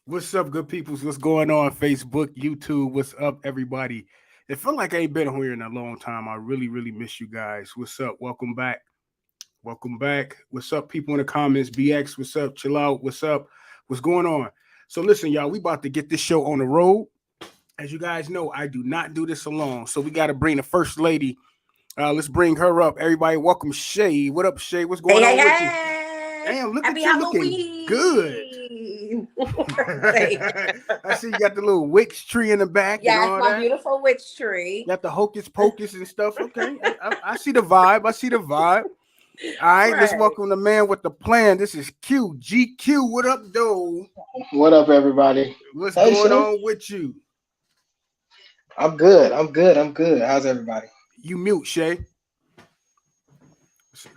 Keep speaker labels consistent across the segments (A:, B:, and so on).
A: What's up, good peoples? What's going on? Facebook, YouTube. What's up, everybody? It felt like I ain't been here in a long time. I really, really miss you guys. What's up? Welcome back. Welcome back. What's up, people in the comments? BX, what's up? Chill out. What's up? What's going on? So listen, y'all, we about to get this show on the road. As you guys know, I do not do this alone. So we got to bring the first lady. Let's bring her up. Everybody, welcome Shay. What up, Shay? What's going on with you? Damn, look
B: Happy
A: at you looking
B: Halloween.
A: good. I see you got the little witch tree in the back.
B: Yeah,
A: and all
B: it's my
A: that.
B: beautiful witch tree.
A: Got the hocus pocus and stuff. Okay, I see the vibe. I see the vibe. All right, let's welcome the man with the plan. This is Q. GQ. What up, though?
C: What up, everybody?
A: What's going
C: Shay.
A: on with you?
C: I'm good. How's everybody?
A: You mute, Shay.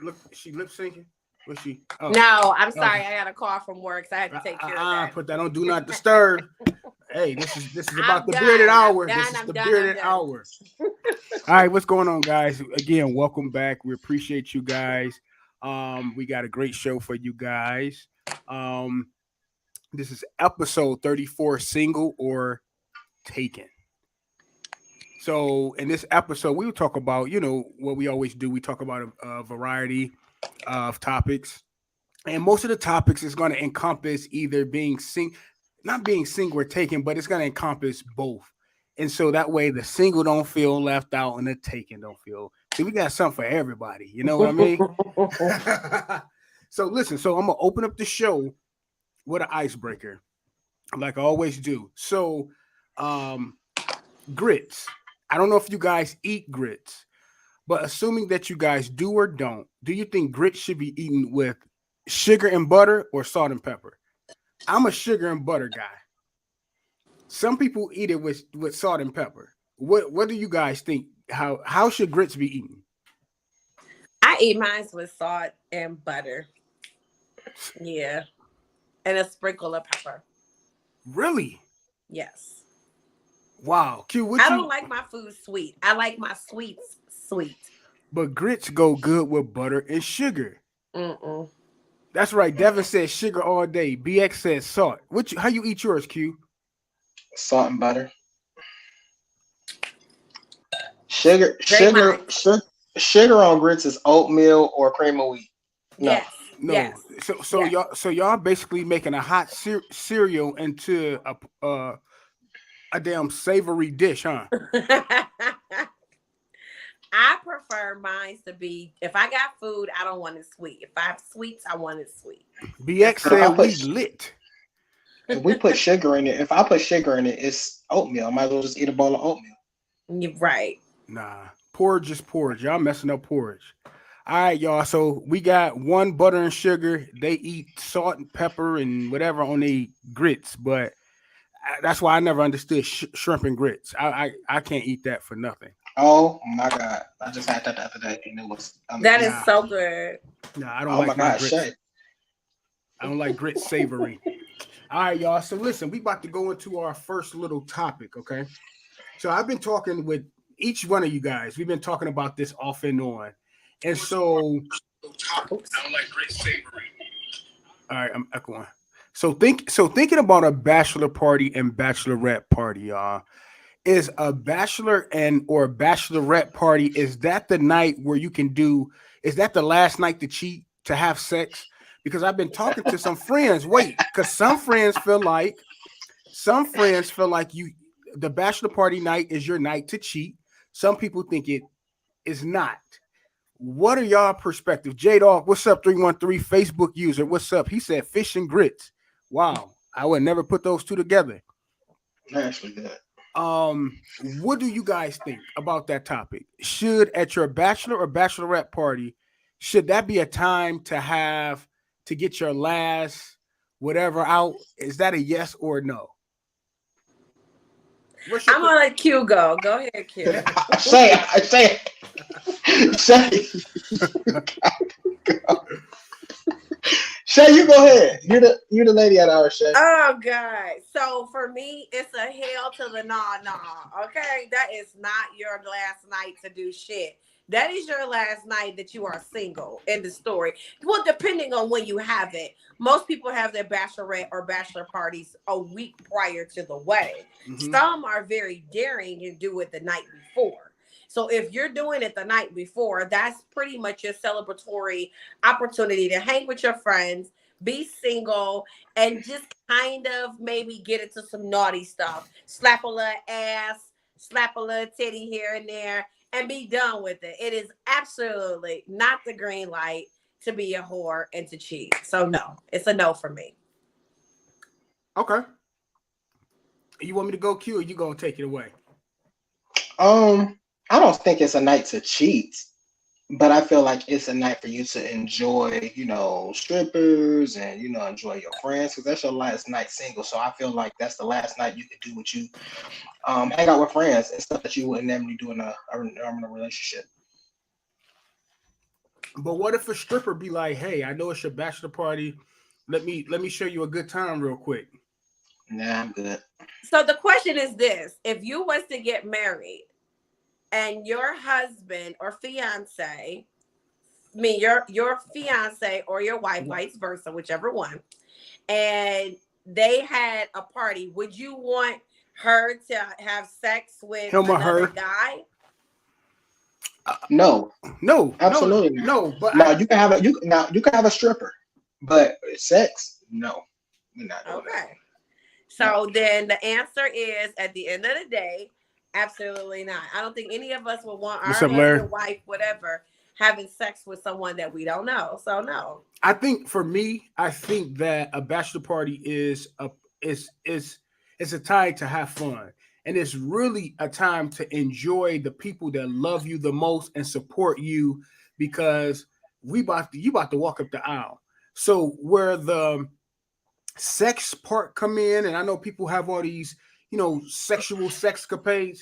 A: Look, is she lip syncing? Was she? Oh.
B: No, I'm sorry. I got a call from work, so I had to take care of that.
A: Put that on Do Not Disturb. Hey, this is about the bearded hour. This is the bearded hour. All right, what's going on, guys? Again, welcome back. We appreciate you guys. We got a great show for you guys. This is episode 34, Single or Taken. So in this episode, we will talk about, what we always do. We talk about a variety of topics. And most of the topics is going to encompass either not being single or taken, but it's going to encompass both. And so that way the single don't feel left out and the taken don't feel. See, we got something for everybody. You know what I mean? So listen, I'm going to open up the show with an icebreaker like I always do. So grits. I don't know if you guys eat grits, but assuming that you guys do or don't, do you think grits should be eaten with sugar and butter or salt and pepper? I'm a sugar and butter guy. Some people eat it with salt and pepper. What do you guys think? How should grits be eaten?
B: I eat mine with salt and butter. Yeah. And a sprinkle of pepper.
A: Really?
B: Yes.
A: Wow. Q,
B: I don't like my food sweet. I like my sweets sweet.
A: But grits go good with butter and sugar.
B: Mm-mm.
A: That's right. Devin says sugar all day. BX says salt. How you eat yours, Q?
C: Salt and butter. Sugar on grits is oatmeal or cream of wheat. No.
B: Yes.
A: No.
B: Yes.
A: So yes. y'all basically making a hot cereal into a damn savory dish, huh?
B: I prefer mine to be, if I got food, I don't want it sweet. If I have sweets, I want it sweet.
A: BX said we lit.
C: If we put sugar in it, if I put sugar in it, it's oatmeal. I might as well just eat a bowl of oatmeal.
B: You're right.
A: Nah, porridge is porridge. Y'all messing up porridge. All right, y'all. So we got one butter and sugar. They eat salt and pepper and whatever on their grits, but that's why I never understood shrimp and grits. I can't eat that for nothing.
C: Oh my God! I just had that the other day, and it was
B: that is so good.
A: Nah, I don't like my grits. Shay. I don't like grits savory. All right, y'all. So listen, we about to go into our first little topic. Okay. So I've been talking with each one of you guys. We've been talking about this off and on, and so I don't like grits savory. All right, I'm echoing. So thinking about a bachelor party and bachelorette party, y'all. Is a bachelor or bachelorette party, is that the night where you can is that the last night to cheat, to have sex? Because I've been talking to some friends. Because some friends feel like the bachelor party night is your night to cheat. Some people think it is not. What are y'all perspective? J-Dog, what's up? 313 Facebook user, what's up? He said fish and grits. Wow, I would never put those two together.
C: Actually good.
A: What do you guys think about that topic? Should at your bachelor or bachelorette party, should that be a time to get your last whatever out? Is that a yes or no?
B: I'm gonna let Q go. Go ahead, Q.
C: Say Shay, you go ahead. You're the lady at our Shay.
B: Oh God. So for me, it's a hell to the nah. Okay, that is not your last night to do shit. That is your last night that you are single in the story. Well, depending on when you have it. Most people have their bachelorette or bachelor parties a week prior to the wedding.
A: Mhm.
B: Some are very daring and do it the night before. So if you're doing it the night before, that's pretty much your celebratory opportunity to hang with your friends, be single, and just kind of maybe get into some naughty stuff. Slap a little ass, slap a little titty here and there, and be done with it. It is absolutely not the green light to be a whore and to cheat. So no, it's a no for me.
A: Okay. You want me to go, Q, or you gonna take it away?
C: I don't think it's a night to cheat, but I feel like it's a night for you to enjoy, strippers and enjoy your friends, because that's your last night single. So I feel like that's the last night you can do what you hang out with friends and stuff that you wouldn't normally do in a relationship.
A: But what if a stripper be like, "Hey, I know it's your bachelor party. Let me show you a good time real quick."
C: Nah, I'm good.
B: So the question is this: if you was to get married and your husband or fiance, your fiance or your wife, vice versa, whichever one, and they had a party, would you want her to have sex with
A: Him or
B: another
A: her?
B: guy?
C: No,
A: No,
C: absolutely
A: no. But
C: no. You can have a stripper, but sex, no, we're not doing that.
B: Okay. So then the answer is, at the end of the day, absolutely not. I don't think any of us would want our
A: What's up, Larry?
B: husband, wife, whatever, having sex with someone that we don't know. So no.
A: I think for me, I think that a bachelor party is a time to have fun. And it's really a time to enjoy the people that love you the most and support you, because you about to walk up the aisle. So where the sex part come in, and I know people have all these, sexual sexcapades,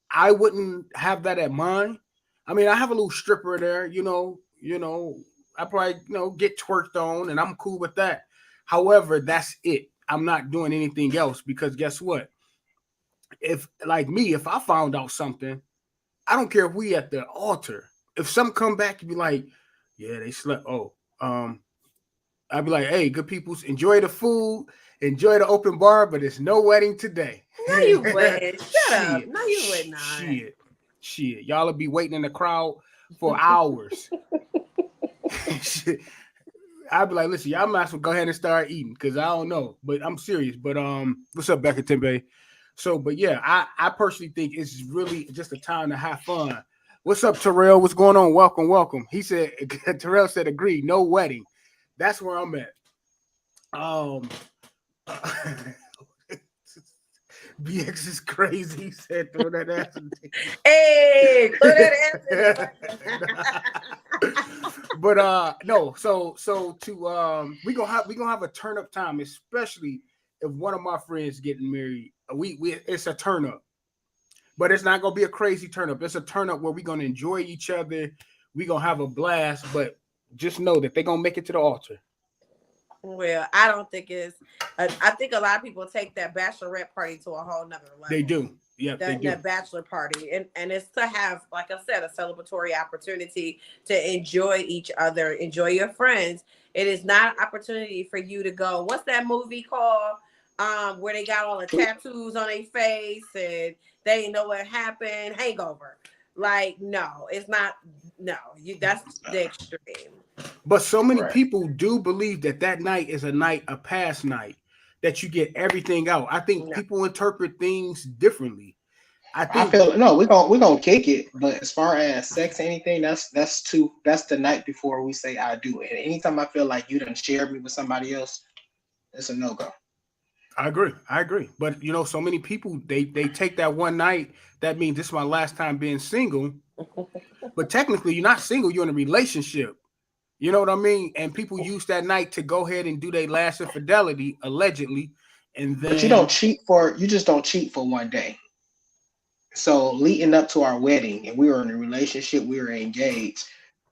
A: I wouldn't have that at mine. I mean, I have a little stripper there, I probably, get twerked on, and I'm cool with that. However, that's it. I'm not doing anything else, because guess what? If I found out something, I don't care if we at the altar. If some come back and be like, yeah, they slept. I'd be like, hey, good people, enjoy the food, enjoy the open bar, but it's no wedding today.
B: No, you wouldn't. Shut up. No, you would not.
A: Shit. Y'all will be waiting in the crowd for hours. I'd be like, listen, y'all might as well go ahead and start eating, because I don't know. But I'm serious. But what's up, Becca Tempe? So, but yeah, I personally think it's really just a time to have fun. What's up, Terrell? What's going on? Welcome. He said, Terrell said, agree, no wedding. That's where I'm at. BX is crazy. He said, throw that ass in the
B: Hey, throw that ass in the
A: But no, so to we gonna have a turn up time, especially if one of my friends getting married. We it's a turn up, but it's not gonna be a crazy turn up. It's a turn up where we're gonna enjoy each other. We're gonna have a blast, but just know that they're gonna make it to the altar.
B: Well, I don't think it's. I think a lot of people take that bachelorette party to a whole nother level.
A: They do. Yeah, they do.
B: That bachelor party, and it's to have, like I said, a celebratory opportunity to enjoy each other, enjoy your friends. It is not an opportunity for you to go. What's that movie called? Where they got all the tattoos on their face and they didn't know what happened. Hangover. Like, no, it's not. No, that's the extreme.
A: But so many people do believe that night is a past night, that you get everything out. I think people interpret things differently. I
C: feel no, we're gonna kick it. But as far as sex, anything, that's the night before we say I do. And anytime I feel like you done shared me with somebody else, it's a no-go.
A: I agree. But so many people they take that one night. That means this is my last time being single. But technically, you're not single. You're in a relationship. You know what I mean? And people use that night to go ahead and do their last infidelity, allegedly, and then.
C: But you just don't cheat for one day. So leading up to our wedding, and we were in a relationship, we were engaged.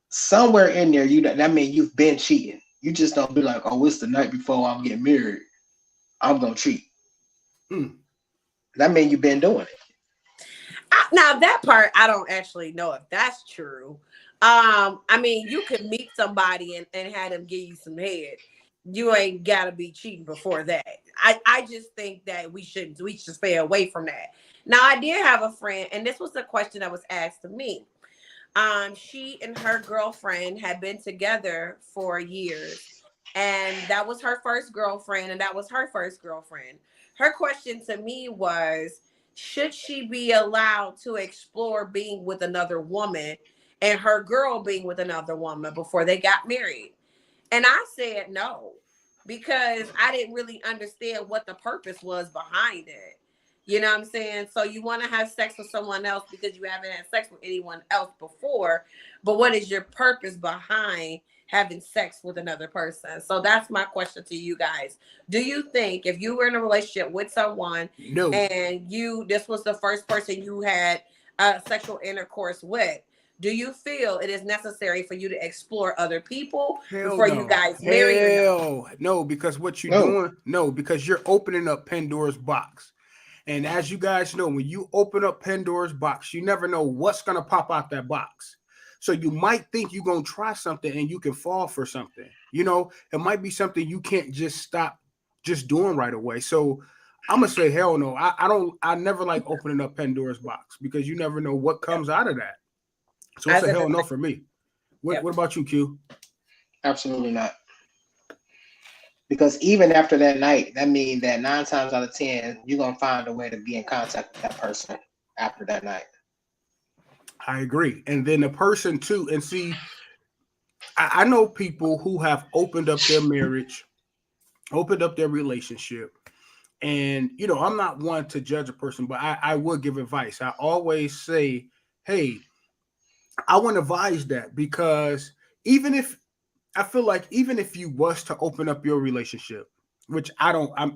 C: Somewhere in there, that means you've been cheating. You just don't be like, oh, it's the night before I'm getting married, I'm gonna cheat. That means you've been doing it.
B: Now that part, I don't actually know if that's true. I mean, you could meet somebody and have them give you some head. You ain't gotta be cheating before that. I just think that we should stay away from that. Now, I did have a friend, and this was a question that was asked to me. She and her girlfriend had been together for years, and that was her first girlfriend, and that was her first girlfriend. Her question to me was, should she be allowed to explore being with another woman and her girl being with another woman before they got married? And I said no, because I didn't really understand what the purpose was behind it. You know what I'm saying? So you want to have sex with someone else because you haven't had sex with anyone else before. But what is your purpose behind having sex with another person? So that's my question to you guys. Do you think if you were in a relationship with someone
A: No.
B: and this was the first person you had sexual intercourse with, do you feel it is necessary for you to explore other people before you guys marry?
A: No, because what you're
C: No.
A: doing, no, because you're opening up Pandora's box. And as you guys know, when you open up Pandora's box, you never know what's going to pop out that box. So you might think you're going to try something and you can fall for something. You know, it might be something you can't just stop just doing right away. So I'm going to say, hell no. I never like opening up Pandora's box because you never know what comes out of that. So it's a hell no for me. What about you, Q?
C: Absolutely not. Because even after that night, that means that 9 times out of 10, you're going to find a way to be in contact with that person after that night.
A: I agree. And then the person too, and see, I know people who have opened up their marriage, opened up their relationship. And, you know, I'm not one to judge a person, but I would give advice. I always say, hey, I want to advise that because even if you was to open up your relationship, which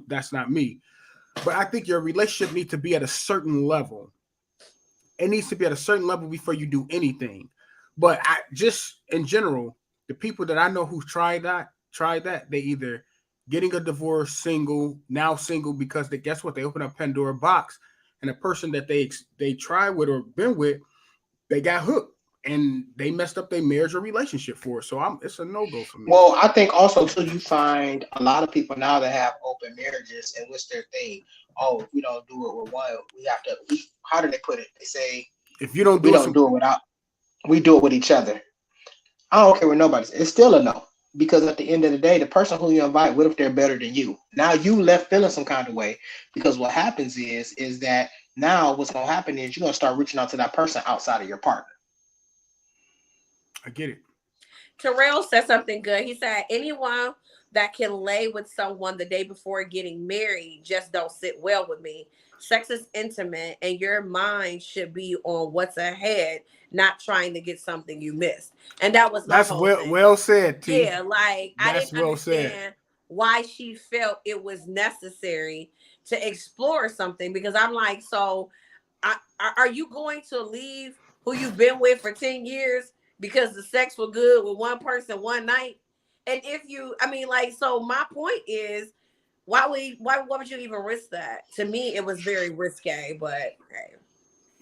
A: that's not me, but I think your relationship needs to be at a certain level. It needs to be at a certain level before you do anything. But I just in general, the people that I know who've tried that, they either getting a divorce, single because guess what? They open up Pandora box, and the person that they tried with or been with, they got hooked. And they messed up their marriage or relationship for it. So it's a no-go for me.
C: Well, I think also too, you find a lot of people now that have open marriages, and what's their thing? Oh, if we don't do it with one, we have to. How do they put it? They say
A: if you don't do
C: it without, we do it with each other. I don't care what nobody's. It's still a no, because at the end of the day, the person who you invite, what if they're better than you? Now you left feeling some kind of way, because what happens is that now what's going to happen is you're going to start reaching out to that person outside of your partner.
A: I get it.
B: Terrell said something good. He said, anyone that can lay with someone the day before getting married just don't sit well with me. Sex is intimate, and your mind should be on what's ahead, not trying to get something you missed. And that was
A: that's well said, T.
B: Yeah, like I didn't understand why she felt it was necessary to explore something, because I'm like, so are you going to leave who you've been with for 10 years because the sex was good with one person one night? And so my point is, why would you even risk that? To me, it was very risque, but hey.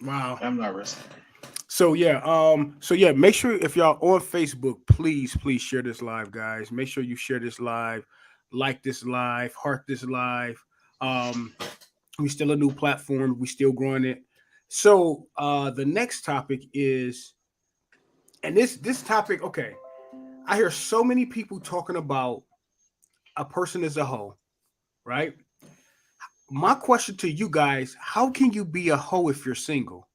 A: Wow.
C: I'm not risking.
A: So make sure if y'all on Facebook, please share this live, guys. Make sure you share this live, like this live, heart this live. We still a new platform, we still growing it. So the next topic is, and this topic, okay, I hear so many people talking about a person as a hoe, right? My question to you guys, how can you be a hoe if you're single?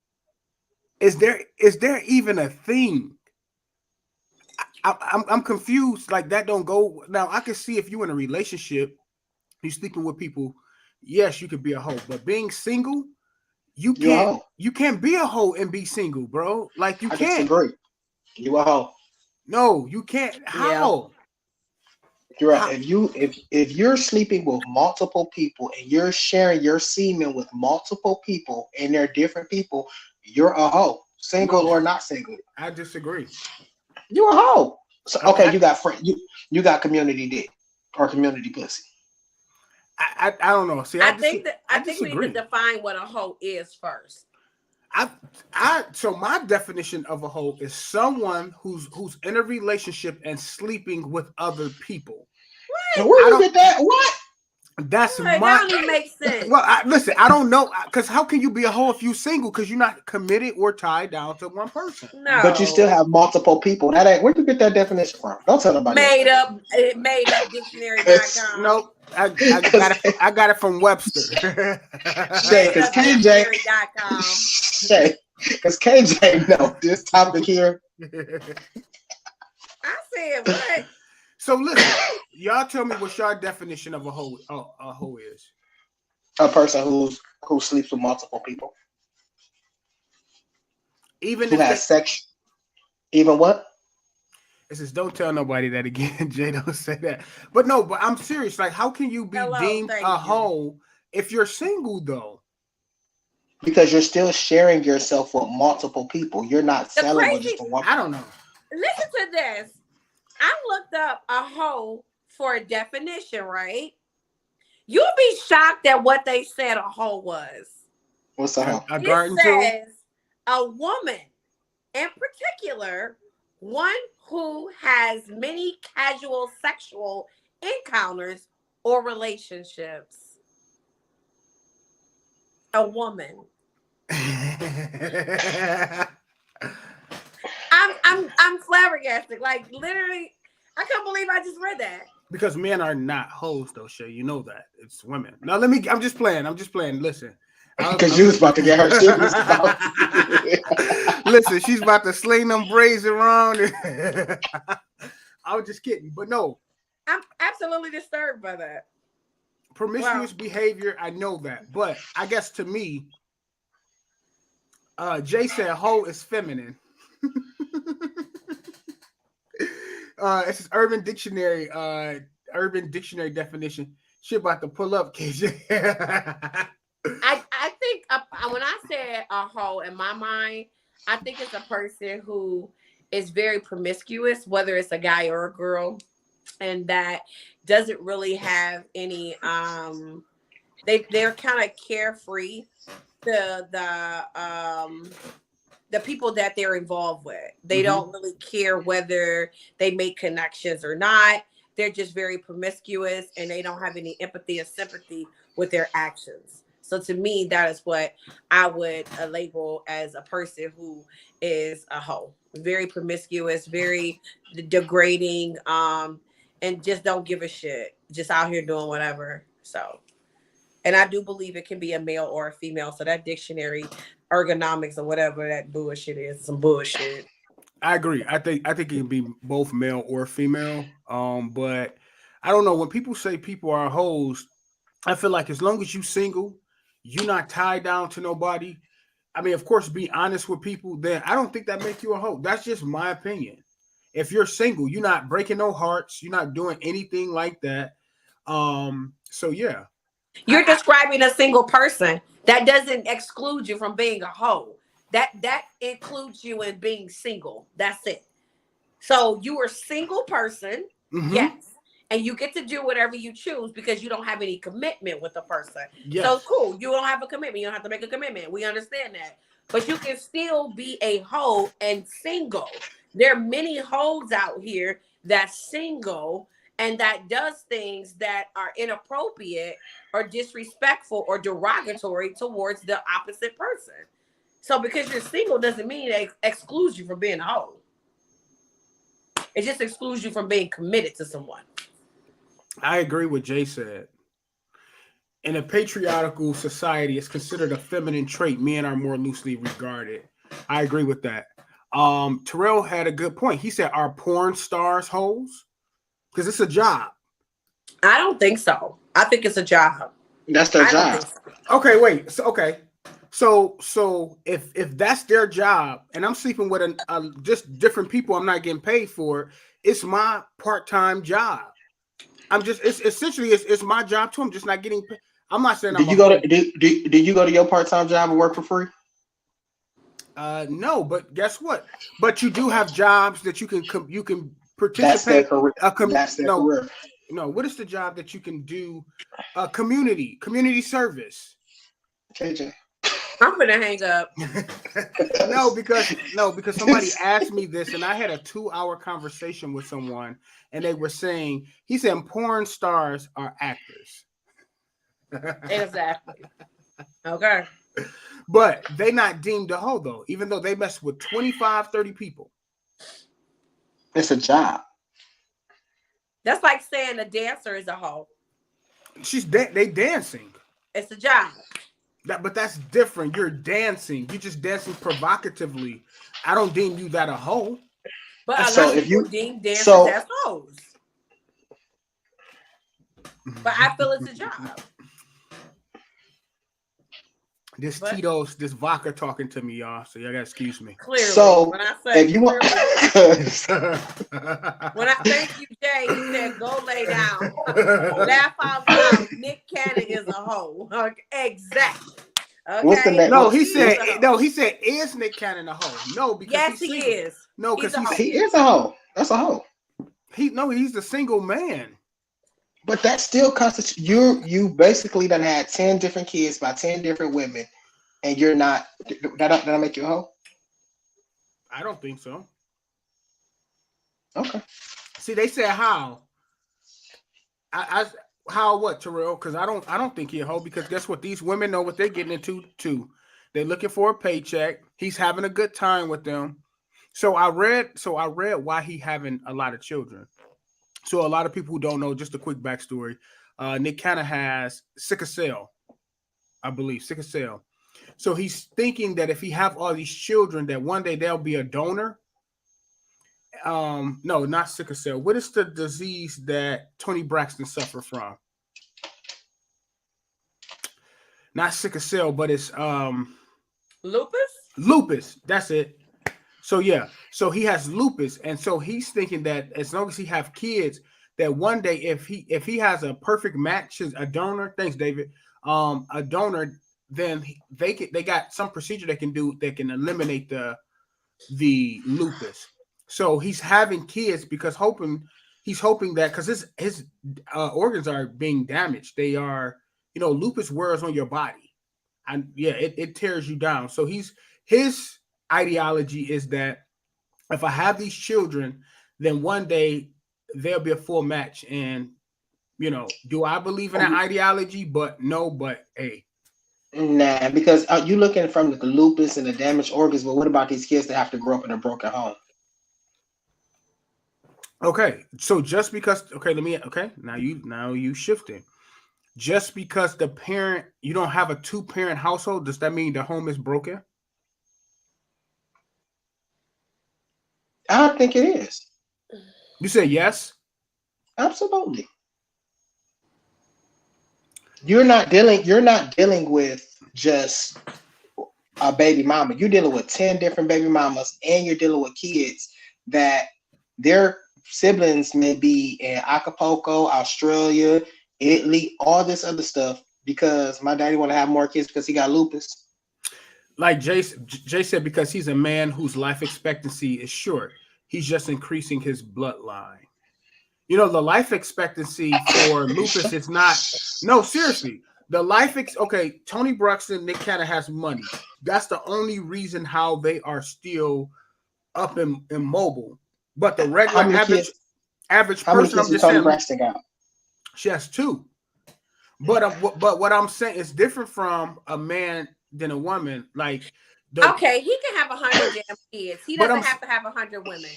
A: Is there even a thing? I'm confused. Like, that don't go. Now, I can see if you're in a relationship, you're sleeping with people, yes, you could be a hoe. But being single, you can't be a hoe and be single, bro. Like, you can't.
C: Disagree. You a hoe.
A: No, you can't. How?
C: You're right. If you're sleeping with multiple people and you're sharing your semen with multiple people and they're different people, you're a hoe, single or not single.
A: I disagree.
C: You're a hoe. So okay, you got you got community dick or community pussy.
A: I don't know. See,
B: I think we need to define what a hoe is first.
A: So my definition of a hoe is someone who's in a relationship and sleeping with other people.
C: Where you get that? What?
A: That's
B: That
A: my.
B: don't even make sense.
A: Well, listen, I don't know, because how can you be a hoe if you single? Because you're not committed or tied down to one person.
B: No,
C: But you still have multiple people. That ain't. Where you get that definition from? Don't tell nobody.
B: made up dictionary.com.
A: Nope. I got it from Webster.
C: Shay, because KJ, Shay, because KJ know this topic here.
B: I said what?
A: So listen, y'all tell me what your definition of a hoe is.
C: A person who sleeps with multiple people.
A: Even
C: who
A: if
C: has sex. Even what?
A: It says, don't tell nobody that again, Jay. Don't say that. But no, but I'm serious. Like, how can you be deemed a hoe if you're single, though?
C: Because you're still sharing yourself with multiple people. You're not selling with just one.
A: I don't know.
B: Listen to this. I looked up a hoe for a definition, right? You'll be shocked at what they said a hoe was.
C: What's a hoe?
A: A garden
B: it
A: tool?
B: says a woman, in particular, one who has many casual sexual encounters or relationships. A woman. I'm flabbergasted. Like, literally, I can't believe I just read that.
A: Because men are not hoes, though, Shay. You know that. It's women. Now, I'm just playing. Listen.
C: Because you was about to get her serious.
A: Listen, she's about to sling them braids around. I was just kidding. But no.
B: I'm absolutely disturbed by that.
A: Promiscuous behavior, I know that. But I guess to me, Jay said hoe is feminine. It's his Urban Dictionary definition. She about to pull up, KJ.
B: I think when I said a hoe in my mind, I think it's a person who is very promiscuous, whether it's a guy or a girl, and that doesn't really have any they're kind of carefree to the people that they're involved with. They don't really care whether they make connections or not. They're just very promiscuous, and they don't have any empathy or sympathy with their actions. So to me, that is what I would label as a person who is a hoe. Very promiscuous, very degrading, and just don't give a shit. Just out here doing whatever. So, and I do believe it can be a male or a female. So that dictionary ergonomics or whatever that bullshit is some bullshit.
A: I agree. I think it can be both male or female. But I don't know, when people say people are hoes, I feel like as long as you single, you're not tied down to nobody. I mean, of course, be honest with people. Then I don't think that makes you a hoe. That's just my opinion. If you're single, you're not breaking no hearts. You're not doing anything like that. So yeah.
B: You're describing a single person. That doesn't exclude you from being a hoe. That includes you in being single. That's it. So you are a single person, yes, and you get to do whatever you choose because you don't have any commitment with a person. Yes. So cool. You don't have a commitment. You don't have to make a commitment. We understand that. But you can still be a hoe and single. There are many hoes out here that's single and that does things that are inappropriate or disrespectful or derogatory towards the opposite person. So because you're single doesn't mean it excludes you from being a hoe. It just excludes you from being committed to someone.
A: I agree with Jay said. In a patriarchal society, it's considered a feminine trait. Men are more loosely regarded. I agree with that. Terrell had a good point. He said, are porn stars hoes? Because it's a job.
B: I don't think so. I think it's a job.
C: That's their job.
B: So.
A: Okay, wait. So if that's their job, and I'm sleeping with just different people, I'm not getting paid for. It's my part-time job. It's essentially my job too. I'm just not getting paid. I'm not saying. Do you go
C: to your part-time job and work for free?
A: No, but guess what? But you do have jobs that you can participate.
C: That's their career. That's their career.
A: No, what is the job that you can do? Community service.
C: KJ.
B: I'm gonna hang up.
A: No, because somebody asked me this, and I had a 2-hour conversation with someone, and they were saying, he said porn stars are actors.
B: Exactly. Okay.
A: But they not deemed a hoe though, even though they mess with 25, 30 people.
C: It's a job.
B: That's like saying a dancer is a hoe.
A: They dancing.
B: It's a job.
A: But that's different. You're dancing. You're just dancing provocatively. I don't deem you that a hoe.
B: But a
C: So
B: lot of
C: if
B: people
C: you-
B: deem dancers
C: so-
B: as hoes. But I feel it's a job.
A: This
B: But-
A: Tito's, this vodka talking to me, y'all. So y'all gotta excuse me.
B: Clearly.
C: So,
B: when I say
C: If you want,
B: when I thank you, Jay, he said go lay down. Laugh out loud. Nick Cannon is a hoe. Okay, exactly. Okay.
C: What's the name?
A: No, he
B: He's
A: said
B: a hoe.
A: no. He said is Nick Cannon a hoe? No, because
B: Yes,
A: he's
B: he
A: single.
B: is.
A: No,
B: He's
A: because
B: a hoe.
C: he is a hoe. That's a hoe.
A: he's a single man.
C: But that still constitutes you basically done had 10 different kids by 10 different women, and you're not. That'll make you a hoe.
A: I don't think so.
C: Okay.
A: See, they said how. How what, Terrell? Because I don't think he a hoe, because guess what? These women know what they're getting into too. They're looking for a paycheck. He's having a good time with them. So I read why he having a lot of children. So a lot of people who don't know, just a quick backstory. Nick Cannon has sickle cell, I believe, sickle cell. So he's thinking that if he have all these children, that one day they'll be a donor. No, not sickle cell. What is the disease that Tony Braxton suffered from? Not sickle cell, but it's lupus. That's it. So yeah, so he has lupus, and so he's thinking that as long as he have kids, that one day if he has a perfect match, a donor. Thanks, David. A donor, then they got some procedure they can do that can eliminate the lupus. So he's having kids because he's hoping that because his organs are being damaged. They are, lupus wears on your body, and yeah, it tears you down. So his ideology is that if I have these children, then one day there'll be a full match. And do I believe in that ideology? But hey.
C: Nah, because you looking from the lupus and the damaged organs, but what about these kids that have to grow up in a broken home?
A: Okay, so just because now you shifting. Just because the parent, you don't have a 2-parent household, does that mean the home is broken?
C: I don't think it is.
A: You say yes?
C: Absolutely. You're not dealing with just a baby mama. You're dealing with 10 different baby mamas, and you're dealing with kids that their siblings may be in Acapulco, Australia, Italy, all this other stuff, because my daddy want to have more kids because he got lupus.
A: Like Jay said, because he's a man whose life expectancy is short, he's just increasing his bloodline. The life expectancy for lupus is not. No, seriously. The Tony Braxton, Nick Cannon has money. That's the only reason how they are still up and mobile. But the regular average
C: how many
A: person,
C: kids
A: I'm just
C: Tony
A: saying,
C: Braxton got?
A: she has 2. But what I'm saying is different from a man than a woman. Like
B: okay, he can have 100 damn kids. He doesn't have to have 100 women.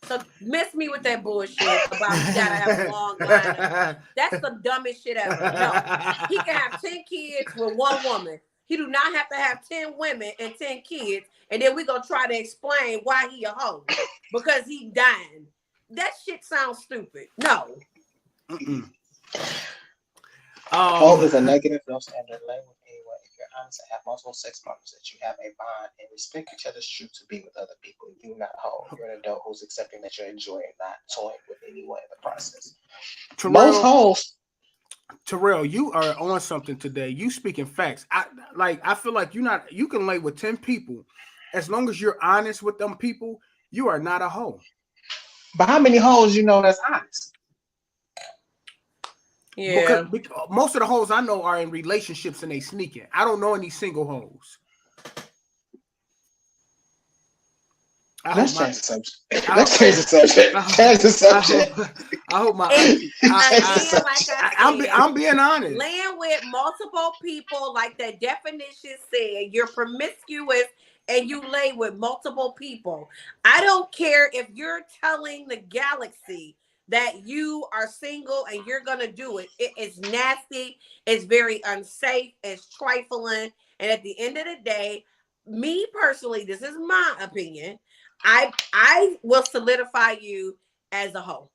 B: So miss me with that bullshit about you gotta have a long line. That's the dumbest shit ever. No, he can have 10 kids with 1 woman. He do not have to have 10 women and 10 kids, and then we gonna try to explain why he a hoe because he dying. That shit sounds stupid. No.
C: Hoe is a negative, no standard language. Anyway, if you're honest and have multiple sex partners, that you have a bond and respect each other's truth to be with other people. You're not a hoe. You're an adult who's accepting that you're enjoying, not toying with anyone in the process. Most hoes.
A: Terrell, you are on something today. You speaking facts. I feel like you can lay with 10 people. As long as you're honest with them people, you are not a hoe.
C: But how many hoes that's honest?
B: Yeah.
A: Because most of the hoes I know are in relationships and they sneaking. I don't know any single hoes.
C: Let's change the subject. Let's change the subject. Change the subject.
A: I hope my. I'm being honest.
B: Laying with multiple people, like the definition said, you're promiscuous and you lay with multiple people. I don't care if you're telling the galaxy that you are single and you're gonna do it. It is nasty. It's very unsafe. It's trifling. And at the end of the day, me personally, this is my opinion. I will solidify you as a hoe.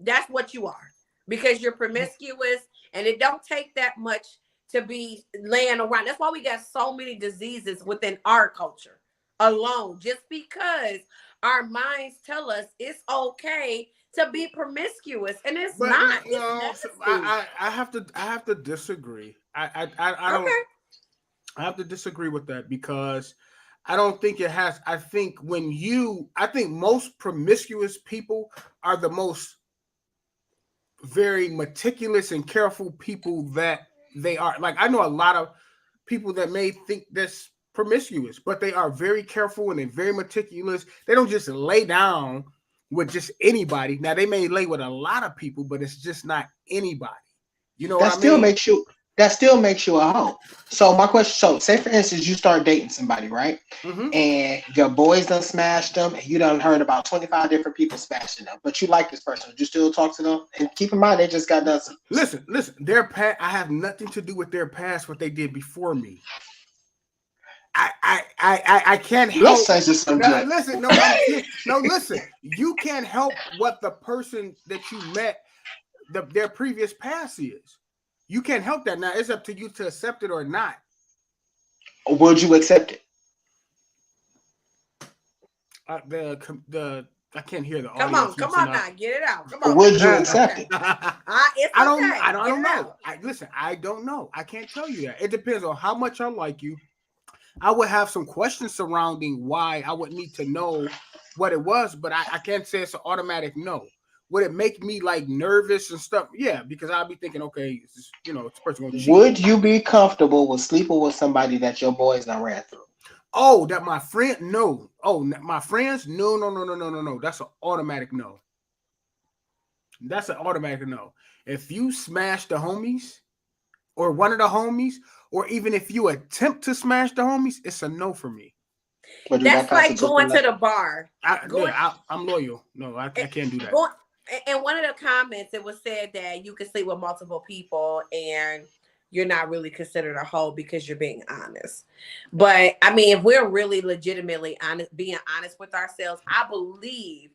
B: That's what you are, because you're promiscuous, and it don't take that much to be laying around. That's why we got so many diseases within our culture alone, just because our minds tell us it's okay to be promiscuous, and it's not.
A: I have to disagree. I don't. Okay. I have to disagree with that, because I don't think it has. I think most promiscuous people are the most very meticulous and careful people that they are. Like, I know a lot of people that may think that's promiscuous, but they are very careful and they're very meticulous. They don't just lay down with just anybody. Now, they may lay with a lot of people, but it's just not anybody. You know what I mean?
C: That still makes you a hoe. So my question, so say for instance, you start dating somebody, right? Mm-hmm. And your boys done smashed them, and you done heard about 25 different people smashing them, but you like this person. Would you still talk to them? And keep in mind, they just got done.
A: Listen, their past, I have nothing to do with their past, what they did before me. I can't help.
C: Let's change the subject.
A: Listen. You can't help what the person that you met, their previous past is. You can't help that. Now it's up to you to accept it or not.
C: Would you accept it?
A: I can't hear the
B: audience. Come on now, get it out. Come on.
C: Would you accept it?
B: I
A: don't know. I don't know. I can't tell you that. It depends on how much I like you. I would have some questions surrounding why. I would need to know what it was, but I can't say it's an automatic no. Would it make me like nervous and stuff? Yeah, because I'll be thinking, okay, this person gonna cheat.
C: Would you be comfortable with sleeping with somebody that your boys done ran through?
A: Oh, that my friend? No. Oh, my friends? No. That's an automatic no. That's an automatic no. If you smash the homies, or one of the homies, or even if you attempt to smash the homies, it's a no for me.
B: That's like going to the bar.
A: I'm loyal. No, I can't do that.
B: In one of the comments, it was said that you can sleep with multiple people and you're not really considered a hoe because you're being honest. But I mean, if we're really legitimately honest, being honest with ourselves, I believe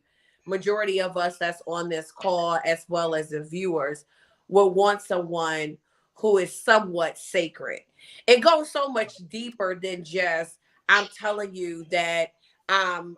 B: majority of us that's on this call, as well as the viewers, will want someone who is somewhat sacred. It goes so much deeper than just, I'm telling you that I'm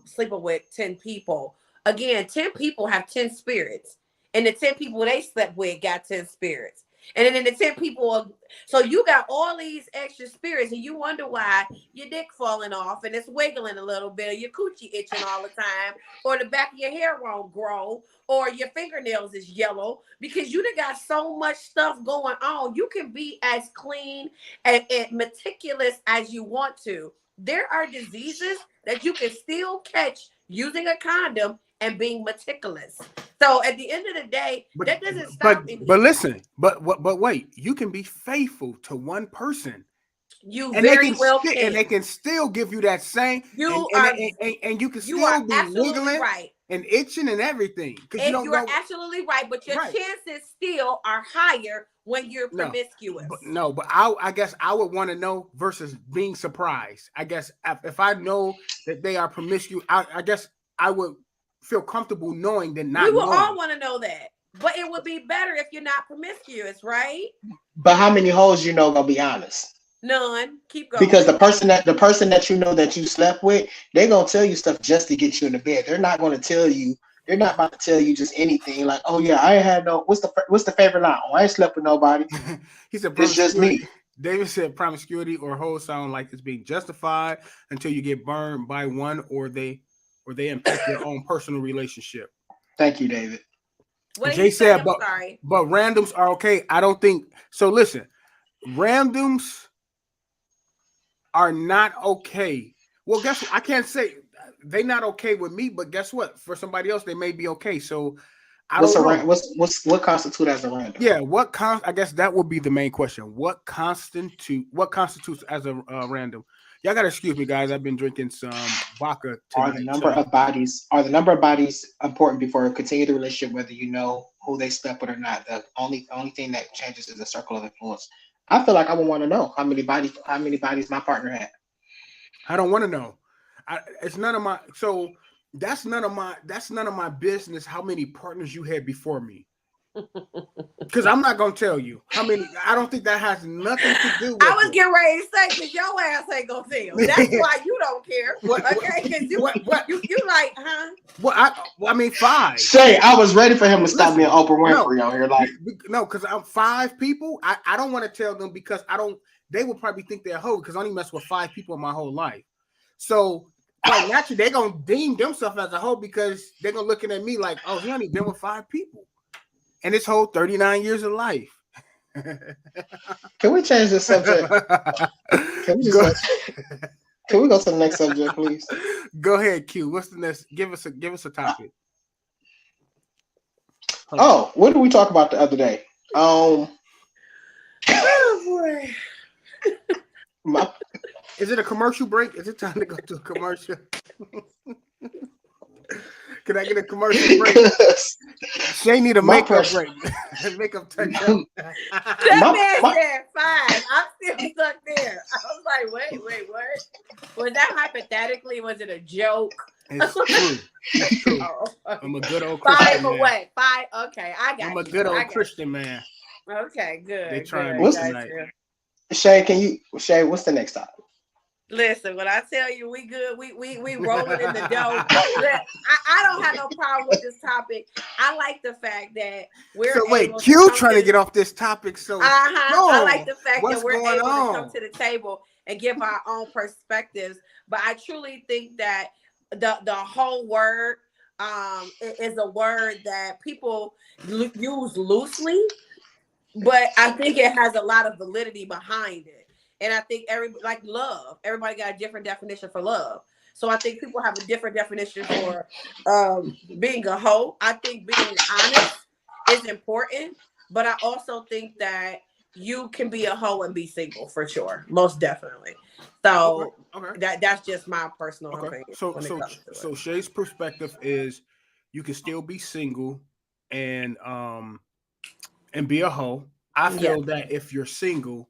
B: sleeping with 10 people. Again, 10 people have 10 spirits. And the 10 people they slept with got 10 spirits. And then the 10 people, so you got all these extra spirits, and you wonder why your dick falling off and it's wiggling a little bit, or your coochie itching all the time, or the back of your hair won't grow, or your fingernails is yellow, because you done got so much stuff going on. You can be as clean and meticulous as you want to. There are diseases that you can still catch using a condom and being meticulous. So at the end of the day, that doesn't stop.
A: But listen, but wait, you can be faithful to one person.
B: You very well can.
A: And they can still give you that same. And you can still be wiggling and itching and everything.
B: You are absolutely right, but your chances still are higher when you're promiscuous.
A: But I guess I would want to know versus being surprised. I guess if I know that they are promiscuous, I guess I would feel comfortable knowing that not.
B: We will all want to know that, but it would be better if you're not promiscuous, right?
C: But how many hoes gonna be honest?
B: None. Keep going.
C: Because the person that you know that you slept with, they're gonna tell you stuff just to get you in the bed. They're not gonna tell you. They're not about to tell you just anything like, oh yeah, I ain't had no. What's the favorite line? Oh, I ain't slept with nobody.
A: He said
C: it's just me.
A: David said promiscuity or hoes sound like it's being justified until you get burned by one or they impact their own personal relationship.
C: Thank you, David.
A: Jay said, but randoms are okay. I don't think so. Listen, randoms are not okay. Well, guess what? I can't say they not okay with me, but guess what? For somebody else, they may be okay. So I don't know.
C: What constitutes as a random?
A: Yeah, I guess that would be the main question. What constitutes as a random? Y'all gotta excuse me, guys. I've been drinking some vodka tonight.
C: Are the number of bodies important before a continued relationship, whether you know who they slept with or not? The only thing that changes is the circle of influence. I feel like I would want to know how many bodies my partner had.
A: I don't want to know. It's none of my. So that's none of my business. How many partners you had before me? Because I'm not gonna tell you how many. I don't think that has nothing to do with
B: I was getting ready to say, because your ass ain't gonna tell. That's why you don't care. Okay, because you like, huh?
A: Well, I mean 5.
C: Shay, I was ready for him to stop being Oprah Winfrey on here. Like,
A: no, because I'm 5 people. I don't want to tell them because I don't. They will probably think they're a hoe because I only mess with 5 people in my whole life. So naturally, they're gonna deem themselves as a hoe because they're gonna looking at me like, oh, he only been with 5 people. And his whole 39 years of life.
C: Can we change the subject? Can we go to the next subject, please?
A: Go ahead, Q. What's the next? Give us a topic.
C: Oh, what did we talk about the other day?
B: Oh boy.
A: Is it a commercial break? Is it time to go to a commercial? Can I get a commercial break? Shay need a makeup break. Makeup touch up.
B: That man said 5. I'm still stuck there. I was like, wait, what? Was that hypothetically? Was it a joke?
A: It's true. It's true. I'm a good old
B: 5
A: Christian
B: for
A: man.
B: what? 5. Okay, I got.
A: I'm a good old Christian man.
B: Okay, good.
A: They trying
B: good.
A: tonight.
C: Shay, what's the next topic?
B: Listen, when I tell you we good, we rolling in the dough. I don't have no problem with this topic. I like the fact that we're
A: so wait, Q trying to get off this topic. So
B: I like the fact that we're able
A: on?
B: to come to the table and give our own perspectives. But I truly think that the whole word is a word that people use loosely, but I think it has a lot of validity behind it. And I think love, everybody got a different definition for love. So I think people have a different definition for being a hoe. I think being honest is important, but I also think that you can be a hoe and be single for sure, most definitely. So
A: okay.
B: That's just my personal opinion.
A: So Shay's perspective is you can still be single and be a hoe. I feel that if you're single,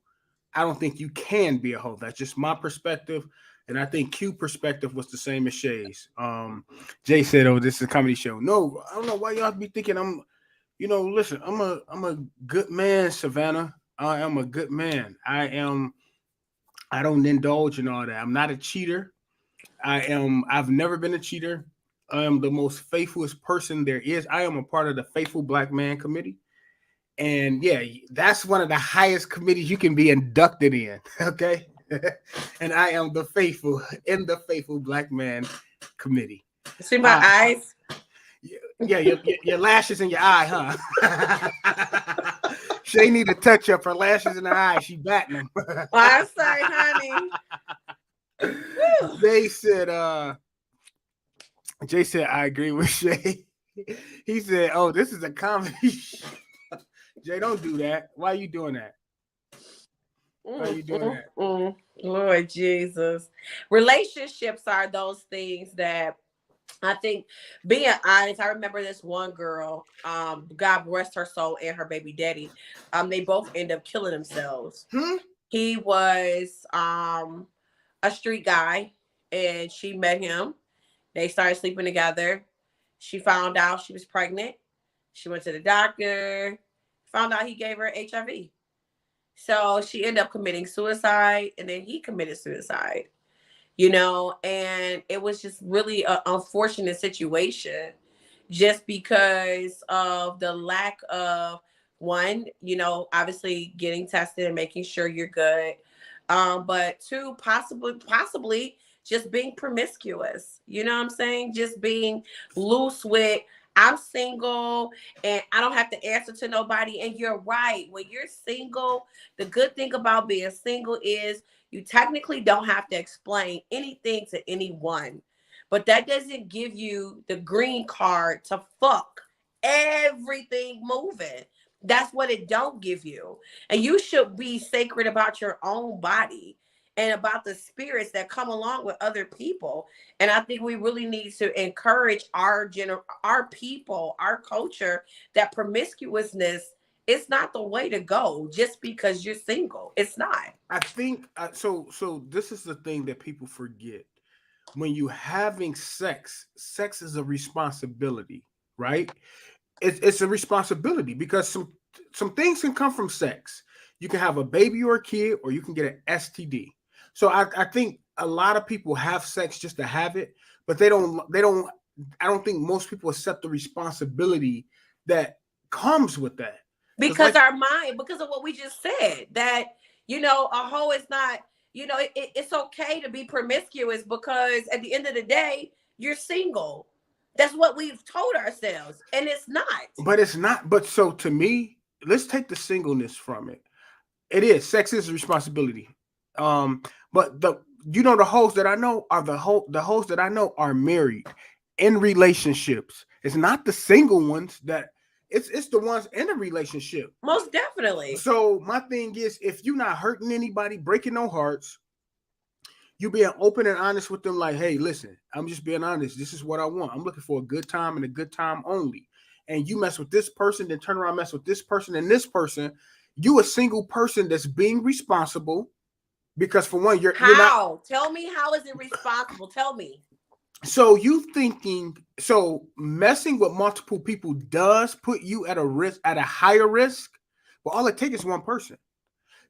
A: I don't think you can be a hoe. That's just my perspective. And I think Q's perspective was the same as Shay's. Jay said, oh, this is a comedy show. No, I don't know why y'all be thinking listen, I'm a good man, Savannah. I am a good man. I don't indulge in all that. I'm not a cheater. I've never been a cheater. I am the most faithfulest person there is. I am a part of the Faithful Black Man Committee. And yeah, that's one of the highest committees you can be inducted in. Okay. And I am the faithful in the Faithful Black Man Committee.
B: See my eyes?
A: Yeah, your lashes in your eye, huh? Shay need to touch up her lashes in her eye. She batting them.
B: I'm sorry, honey.
A: Jay said, I agree with Shay. He said, oh, this is a comedy show. Jay, don't do that. Why are you doing that? Why are you doing that?
B: Lord Jesus. Relationships are those things that I think, being honest, I remember this one girl, God rest her soul, and her baby daddy. They both end up killing themselves. He was a street guy, and she met him. They started sleeping together. She found out she was pregnant. She went to the doctor, found out he gave her HIV. So she ended up committing suicide, and then he committed suicide. And it was just really an unfortunate situation just because of the lack of one, obviously getting tested and making sure you're good. But two, possibly just being promiscuous. You know what I'm saying? Just being loose with, I'm single and I don't have to answer to nobody. And you're right. When you're single, the good thing about being single is you technically don't have to explain anything to anyone. but that doesn't give you the green card to fuck everything moving. That's what it don't give you. And you should be sacred about your own body and about the spirits that come along with other people. And I think we really need to encourage our people, our culture, that promiscuousness is not the way to go just because you're single. It's not.
A: I think so. So this is the thing that people forget. When you having sex is a responsibility, right? It's a responsibility because some things can come from sex. You can have a baby or a kid, or you can get an STD. So I think a lot of people have sex just to have it, but they don't. I don't think most people accept the responsibility that comes with that.
B: Because our mind, because of what we just said, that, you know, a hoe is not, you know, it's okay to be promiscuous because at the end of the day, you're single. That's what we've told ourselves, and it's not.
A: But it's not. But so to me, let's take the singleness from it. It is. Sex is a responsibility. But the hoes that I know are the hoes that I know are married in relationships. It's not the single ones that it's the ones in a relationship.
B: Most definitely.
A: So my thing is, if you're not hurting anybody, breaking no hearts, you being open and honest with them, like, hey, listen, I'm just being honest. This is what I want. I'm looking for a good time and a good time only. And you mess with this person, then turn around, mess with this person and this person. You a single person that's being responsible. Because for one, you're not.
B: Tell me, how is it responsible? Tell me.
A: So messing with multiple people does put you at a higher risk, but all it takes is one person.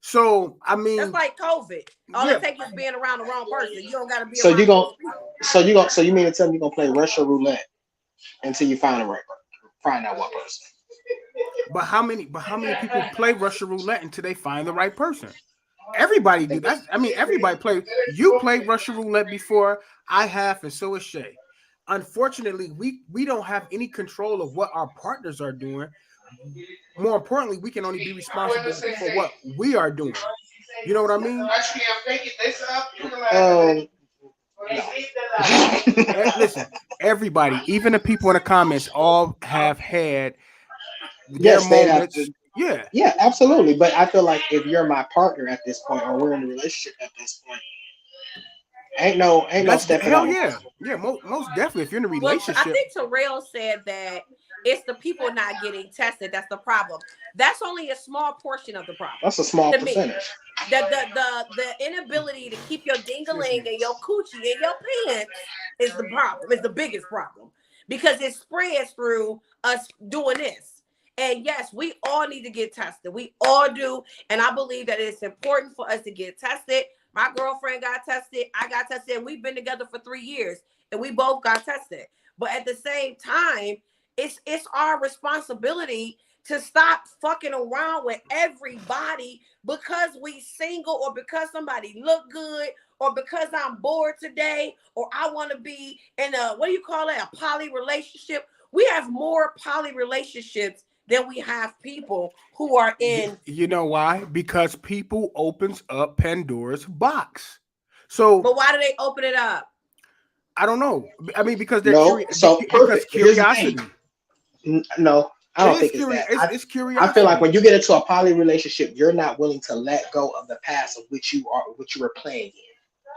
A: So I mean,
B: that's like COVID. All it takes is being around the wrong person. You don't got to be.
C: So you mean to tell me you're gonna play Russian roulette until you find that one person?
A: But how many people play Russian roulette until they find the right person? Everybody do that. I mean, everybody play. You played Russian roulette before. I have, and so is Shay. Unfortunately, we don't have any control of what our partners are doing. More importantly, we can only be responsible for what we are doing. You know what I mean? Listen, everybody, even the people in the comments, all have had their moments.
C: Yeah, absolutely. But I feel like if you're my partner at this point, or we're in a relationship at this point, ain't no stepping
A: out. Yeah, most definitely. If you're in a relationship,
B: I think Terrell said that it's the people not getting tested that's the problem. That's only a small portion of the problem.
C: That's a small percentage.
B: The inability to keep your ding-a-ling and your coochie in your pants is the problem. It's the biggest problem because it spreads through us doing this. And yes, we all need to get tested. We all do. And I believe that it's important for us to get tested. My girlfriend got tested. I got tested. And we've been together for 3 years. And we both got tested. But at the same time, it's our responsibility to stop fucking around with everybody because we single, or because somebody look good, or because I'm bored today, or I want to be in a poly relationship. We have more poly relationships than we have people who are in.
A: You know why? Because people opens up Pandora's box. So,
B: but why do they open it up?
A: I don't know. I mean, because they're
C: curiosity. No, I don't think it's that.
A: It's curiosity.
C: I feel like when you get into a poly relationship, you're not willing to let go of the past of which you were playing in.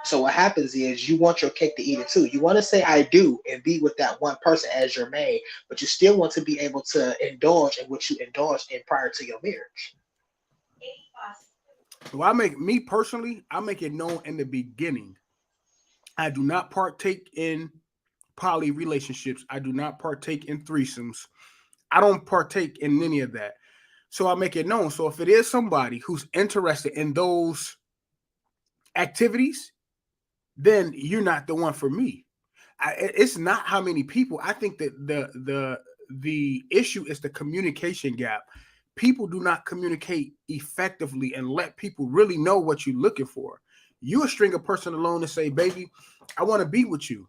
C: So what happens is you want your cake to eat it too. You want to say I do and be with that one person as your main, but you still want to be able to indulge in what you indulged in prior to your marriage.
A: Well, I make it known in the beginning. I do not partake in poly relationships. I do not partake in threesomes. I don't partake in any of that. So I make it known. So if it is somebody who's interested in those activities, then you're not the one for me. It's not how many people. I think that the issue is the communication gap. People do not communicate effectively and let people really know what you're looking for. You string a person along and say, baby, I want to be with you.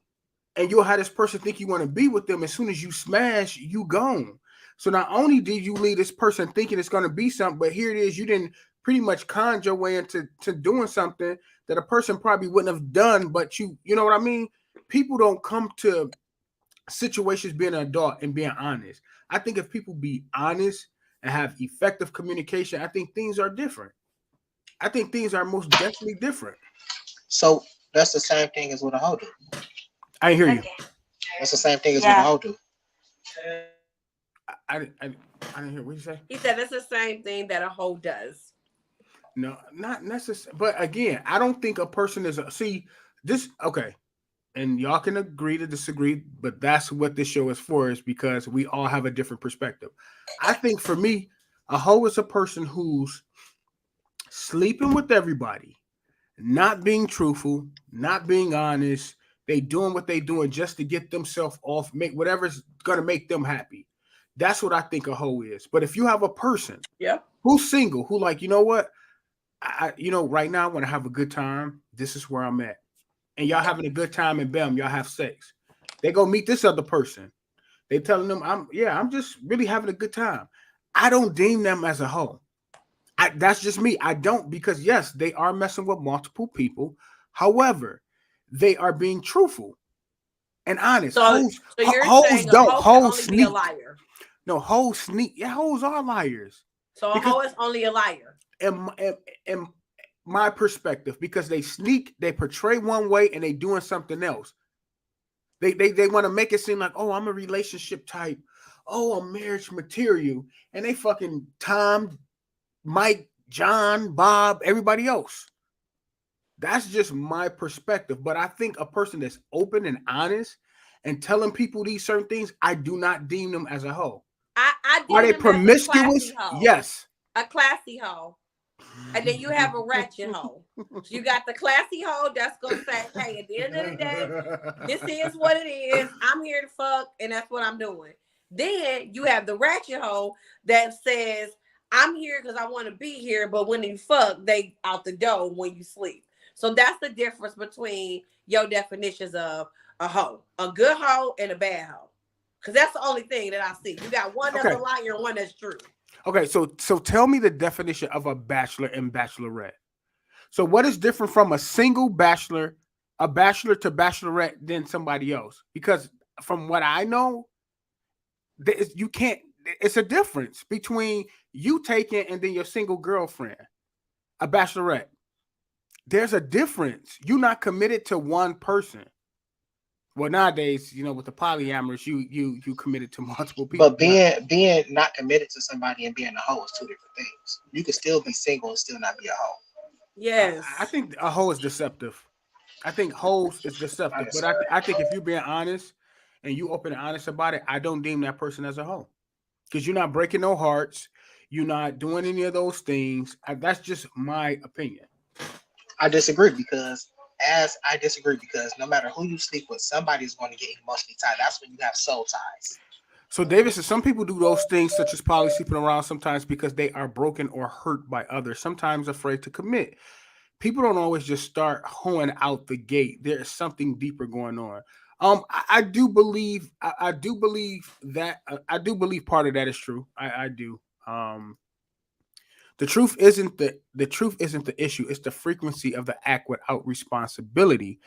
A: And you'll have this person think you want to be with them. As soon as you smash, you gone. So not only did you leave this person thinking it's going to be something, but here it is, you didn't pretty much conjure your way into doing something that a person probably wouldn't have done, but you know what I mean? people don't come to situations being an adult and being honest. I think if people be honest and have effective communication, I think things are different. I think things are most definitely different.
C: So that's the same thing as what a hoe do.
A: I hear you.
C: That's the same thing as what a hoe do.
A: I didn't hear what you say.
B: He said it's the same thing that a hoe does.
A: No, not necessarily. But again, I don't think a person is see this. Okay, and y'all can agree to disagree, but that's what this show is for, is because we all have a different perspective. I think for me, a hoe is a person who's sleeping with everybody, not being truthful, not being honest. They doing what they doing just to get themselves off, make whatever's gonna make them happy. That's what I think a hoe is. But if you have a person who's single, who like, you know what, right now I want to have a good time. This is where I'm at. And y'all having a good time and bam, y'all have sex. They go meet this other person. They telling them, I'm just really having a good time. I don't deem them as a hoe. That's just me. I don't, because yes, they are messing with multiple people. However, they are being truthful and honest.
B: So you're saying a hoe can only be a liar.
A: No, hoes sneak. Yeah, hoes are liars.
B: So a hoe is only a liar.
A: In my perspective, because they sneak, they portray one way and they doing something else. They want to make it seem like, oh, I'm a relationship type. Oh, I'm marriage material. And they fucking Tom, Mike, John, Bob, everybody else. That's just my perspective. But I think a person that's open and honest and telling people these certain things, I do not deem them as a hoe. Are they promiscuous? Yes.
B: A classy hoe. And then you have a ratchet hoe. So you got the classy hoe that's going to say, hey, at the end of the day, this is what it is. I'm here to fuck, and that's what I'm doing. Then you have the ratchet hoe that says, I'm here because I want to be here, but when you fuck, they out the door when you sleep. So that's the difference between your definitions of a hoe. A good hoe and a bad hoe. Because that's the only thing that I see. You got one that's a liar and one that's true.
A: Okay, so tell me the definition of a bachelor and bachelorette. So what is different from a single bachelor, a bachelor to bachelorette than somebody else? Because from what I know, you can't. It's a difference between you taking and then your single girlfriend, a bachelorette. There's a difference. You're not committed to one person. Well, nowadays, with the polyamorous, you committed to multiple people.
C: But being not committed to somebody and being a hoe is two different things. You can still be single and still not be a hoe.
B: Yes.
A: I think a hoe is deceptive. I think hoes is deceptive. But I think if you're being honest and you open and honest about it, I don't deem that person as a hoe. Because you're not breaking no hearts. You're not doing any of those things. That's just my opinion.
C: I disagree because no matter who you sleep with, somebody's going to get emotionally tied. That's when you have soul ties.
A: So Davis, some people do those things such as poly sleeping around sometimes because they are broken or hurt by others, sometimes afraid to commit. People don't always just start hoeing out the gate. There is something deeper going on. I do believe that I do believe part of that is true. I do. The truth isn't the issue. It's the frequency of the act without responsibility.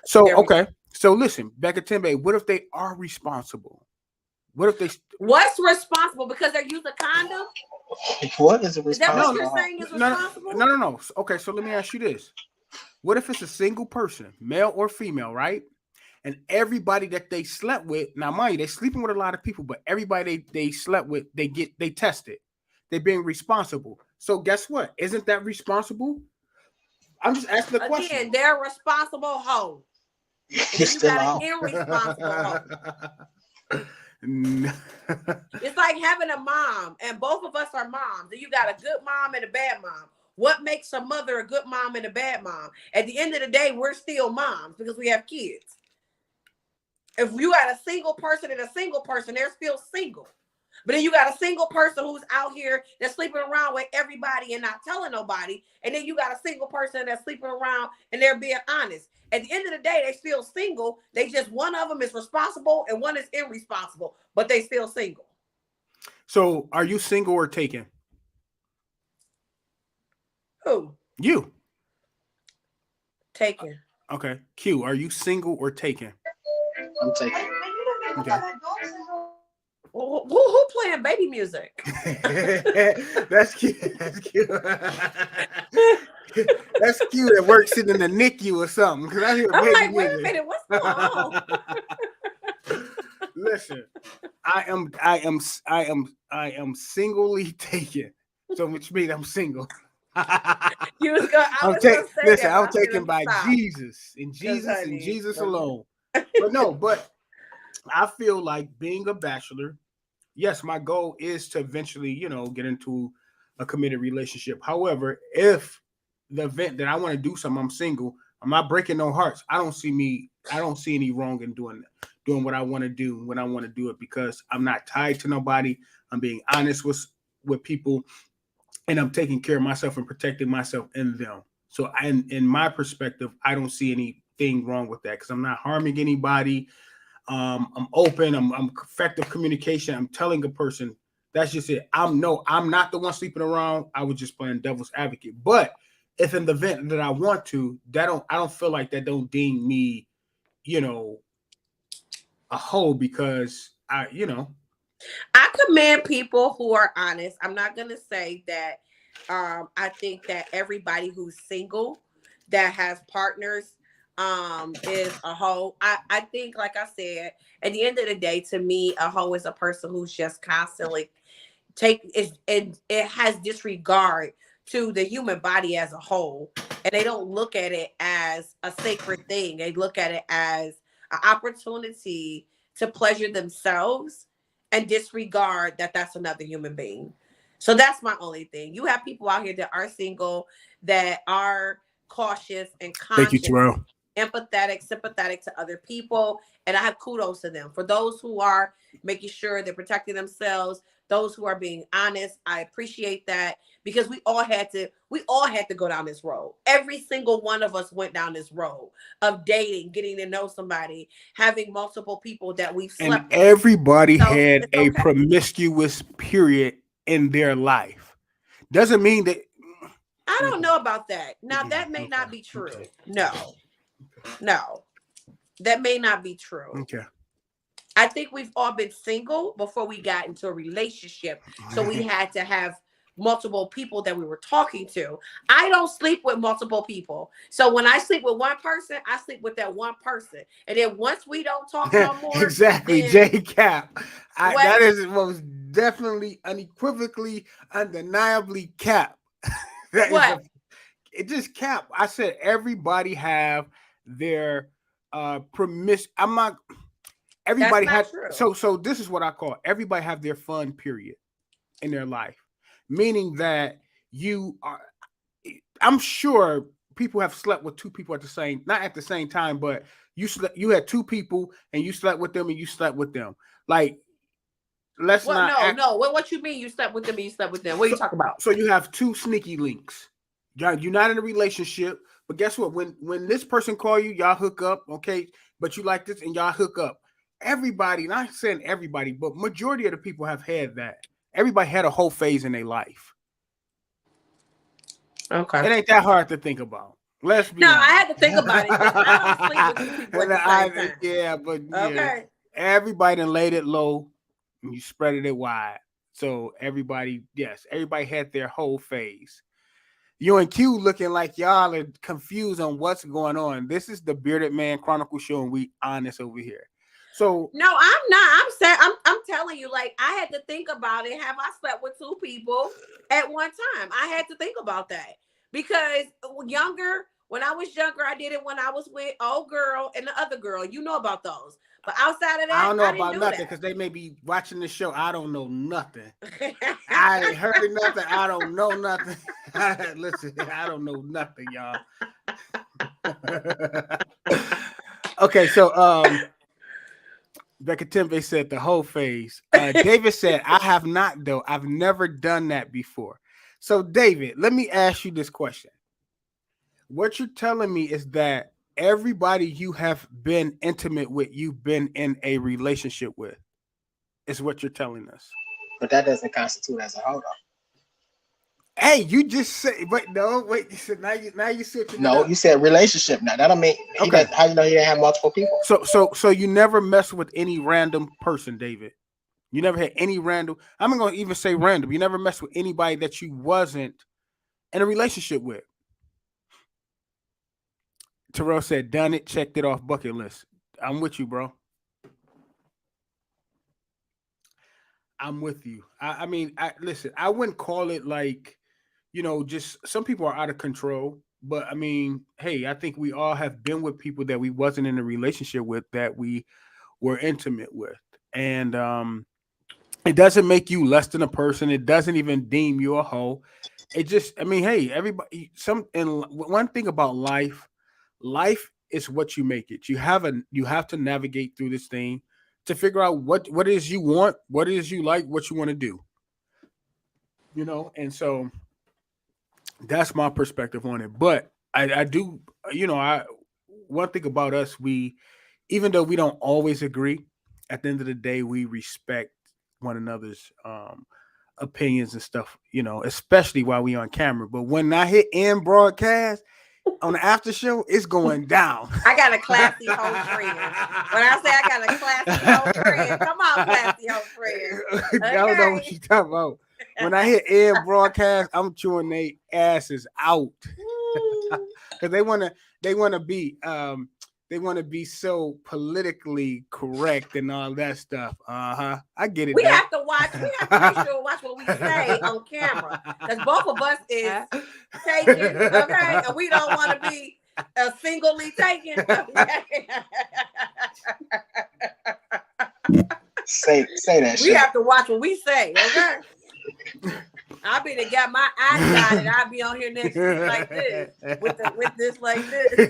A: So, okay. So listen, Becca Timbe, what if they are responsible? What if they?
B: What's responsible? Because they use a condom?
C: What is responsible?
B: Is that what you're saying is responsible?
A: No. Okay, so let me ask you this. What if it's a single person, male or female, right? And everybody that they slept with, now mind you, they're sleeping with a lot of people, but everybody they slept with, they tested. They're being responsible. So guess what? Isn't that responsible? I'm just asking the question.
B: Again, they're a responsible hoe. You got an irresponsible hoe. It's like having a mom, and both of us are moms. And you got a good mom and a bad mom. What makes a mother a good mom and a bad mom? At the end of the day, we're still moms because we have kids. If you got a single person and a single person, they're still single. But then you got a single person who's out here that's sleeping around with everybody and not telling nobody. And then you got a single person that's sleeping around and they're being honest. At the end of the day, they still single. They just, one of them is responsible and one is irresponsible, but they still single.
A: So are you single or taken?
B: Who?
A: You.
B: Taken.
A: Okay. Q, are you single or taken?
C: I'm taking.
A: Okay.
B: Who playing baby music?
A: That's cute. That's cute. That's cute. It works sitting in the NICU or something. Because I hear
B: I'm
A: baby
B: like, wait a
A: music.
B: minute, what's going on?
A: Listen, I am singly taken. So which means I'm single.
B: I was gonna say
A: Listen,
B: that,
A: I'm
B: but
A: taken by Jesus and
B: honey,
A: Jesus alone. But I feel like being a bachelor, yes, my goal is to eventually, get into a committed relationship. However, if the event that I want to do something, I'm single, I'm not breaking no hearts. I don't see any wrong in doing what I want to do when I want to do it, because I'm not tied to nobody. I'm being honest with people, and I'm taking care of myself and protecting myself and them. So in my perspective, I don't see anything wrong with that, because I'm not harming anybody. I'm open. I'm effective communication. I'm telling a person that's just it. I'm not the one sleeping around. I was just playing devil's advocate. But if in the event that I want to, I don't feel like that don't deem me, a hoe, because I
B: commend people who are honest. I'm not gonna say that. I think that everybody who's single that has partners is a hoe. I think, like I said, at the end of the day, to me, a hoe is a person who's just constantly it has disregard to the human body as a whole, and they don't look at it as a sacred thing. They look at it as an opportunity to pleasure themselves and disregard that that's another human being. So that's my only thing. You have people out here that are single, that are cautious and
A: Thank you,
B: conscious,
A: Terrell.
B: empathetic, sympathetic to other people. And I have kudos to them. For those who are making sure they're protecting themselves, those who are being honest, I appreciate that, because we all had to go down this road. Every single one of us went down this road of dating, getting to know somebody, having multiple people that we've slept
A: And everybody
B: with. So
A: had
B: it's
A: a
B: okay.
A: promiscuous period in their life. Doesn't mean that.
B: I don't know about that. Now that may not be true.
A: Okay.
B: No, that may not be true.
A: Okay.
B: I think we've all been single before we got into a relationship. So we had to have multiple people that we were talking to. I don't sleep with multiple people. So when I sleep with one person, I sleep with that one person. And then once we don't talk no more.
A: Exactly,
B: then,
A: J Cap. That is most definitely, unequivocally, undeniably Cap.
B: What?
A: It just Cap. I said everybody have their I'm not. Everybody had so this is what I call everybody have their fun period in their life, meaning that I'm sure people have slept with two people not at the same time, but you had two people and you slept with them and you slept with them. Like, let's not.
B: No. What you mean you slept with them and you slept with them? What are you talking about?
A: So you have two sneaky links. You're not in a relationship, but guess what? When this person call you, y'all hook up, okay? But you like this and y'all hook up. Everybody, not saying everybody, but majority of the people have had that. Everybody had a whole phase in their life.
B: Okay.
A: It ain't that hard to think about. Let's be honest.
B: I had to think about it. I don't sleep with two people at the same time.
A: Yeah, but
B: okay.
A: Everybody done laid it low and you spread it wide. So everybody had their whole phase. You and Q looking like y'all are confused on what's going on. This is the Bearded Man Chronicle Show, and we honest over here. So
B: no, I'm not. I'm telling you, like, I had to think about it. Have I slept with two people at one time? I had to think about that, because when I was younger, I did it when I was with old girl and the other girl. You know about those. But outside of that,
A: I don't know about nothing, because they may be watching the show. I don't know nothing. I ain't heard nothing. I don't know nothing. Listen, I don't know nothing, y'all. Okay, so Becca Tempe said the whole phase. David said, I have not, though. I've never done that before. So, David, let me ask you this question. What you're telling me is that everybody you have been intimate with, you've been in a relationship with, is what you're telling us.
C: But that doesn't constitute as a hold on.
A: Hey, you just say, but no, wait. You said now you switching
C: No,
A: it up.
C: you said relationship. Now that don't mean
A: Okay.
C: how you know he didn't have multiple people.
A: So you never mess with any random person, David. You never had any random. I'm not gonna even say random. You never mess with anybody that you wasn't in a relationship with. Terrell said, "Done it. Checked it off bucket list." I'm with you, bro. I'm with you. I mean, listen. I wouldn't call it like, just some people are out of control. But I mean, hey, I think we all have been with people that we wasn't in a relationship with that we were intimate with, and it doesn't make you less than a person. It doesn't even deem you a hoe. It just, I mean, hey, everybody. And one thing about life is what you make it. You have to navigate through this thing to figure out what it is you want, what it is you like, what you want to do. And so that's my perspective on it. But I do, I one thing about us, even though we don't always agree, at the end of the day, we respect one another's opinions and stuff, especially while we on camera. But when I hit end broadcast on the after show, it's going down.
B: I got a classy hoe friend. When I say I got a classy hoe friend, come on, classy hoe friend. Okay.
A: I don't know what you talking about. When I hit end broadcast, I'm chewing their asses out because they want to be so politically correct and all that stuff. I get it.
B: We have to make sure we watch what we say on camera because both of us is taken, okay? And we don't want to be singly taken.
C: Say that shit.
B: We have to watch what we say, okay? I be the got my eyes dotted. I'll be on here next week like this with this like this.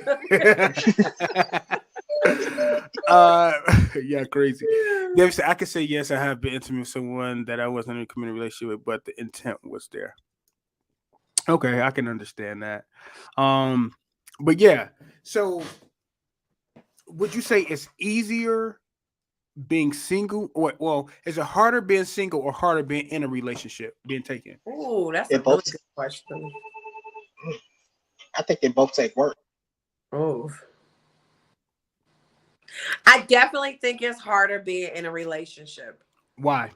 A: Yeah, crazy. David said, I can say yes, I have been intimate with someone that I wasn't in a committed relationship with, but the intent was there. Okay, I can understand that. But yeah, so would you say it's easier being single, or is it harder being single or harder being in a relationship, being taken?
B: Ooh, that's a really good question.
C: I think they both take work.
B: Oh, I definitely think it's harder being in a relationship.
A: Why?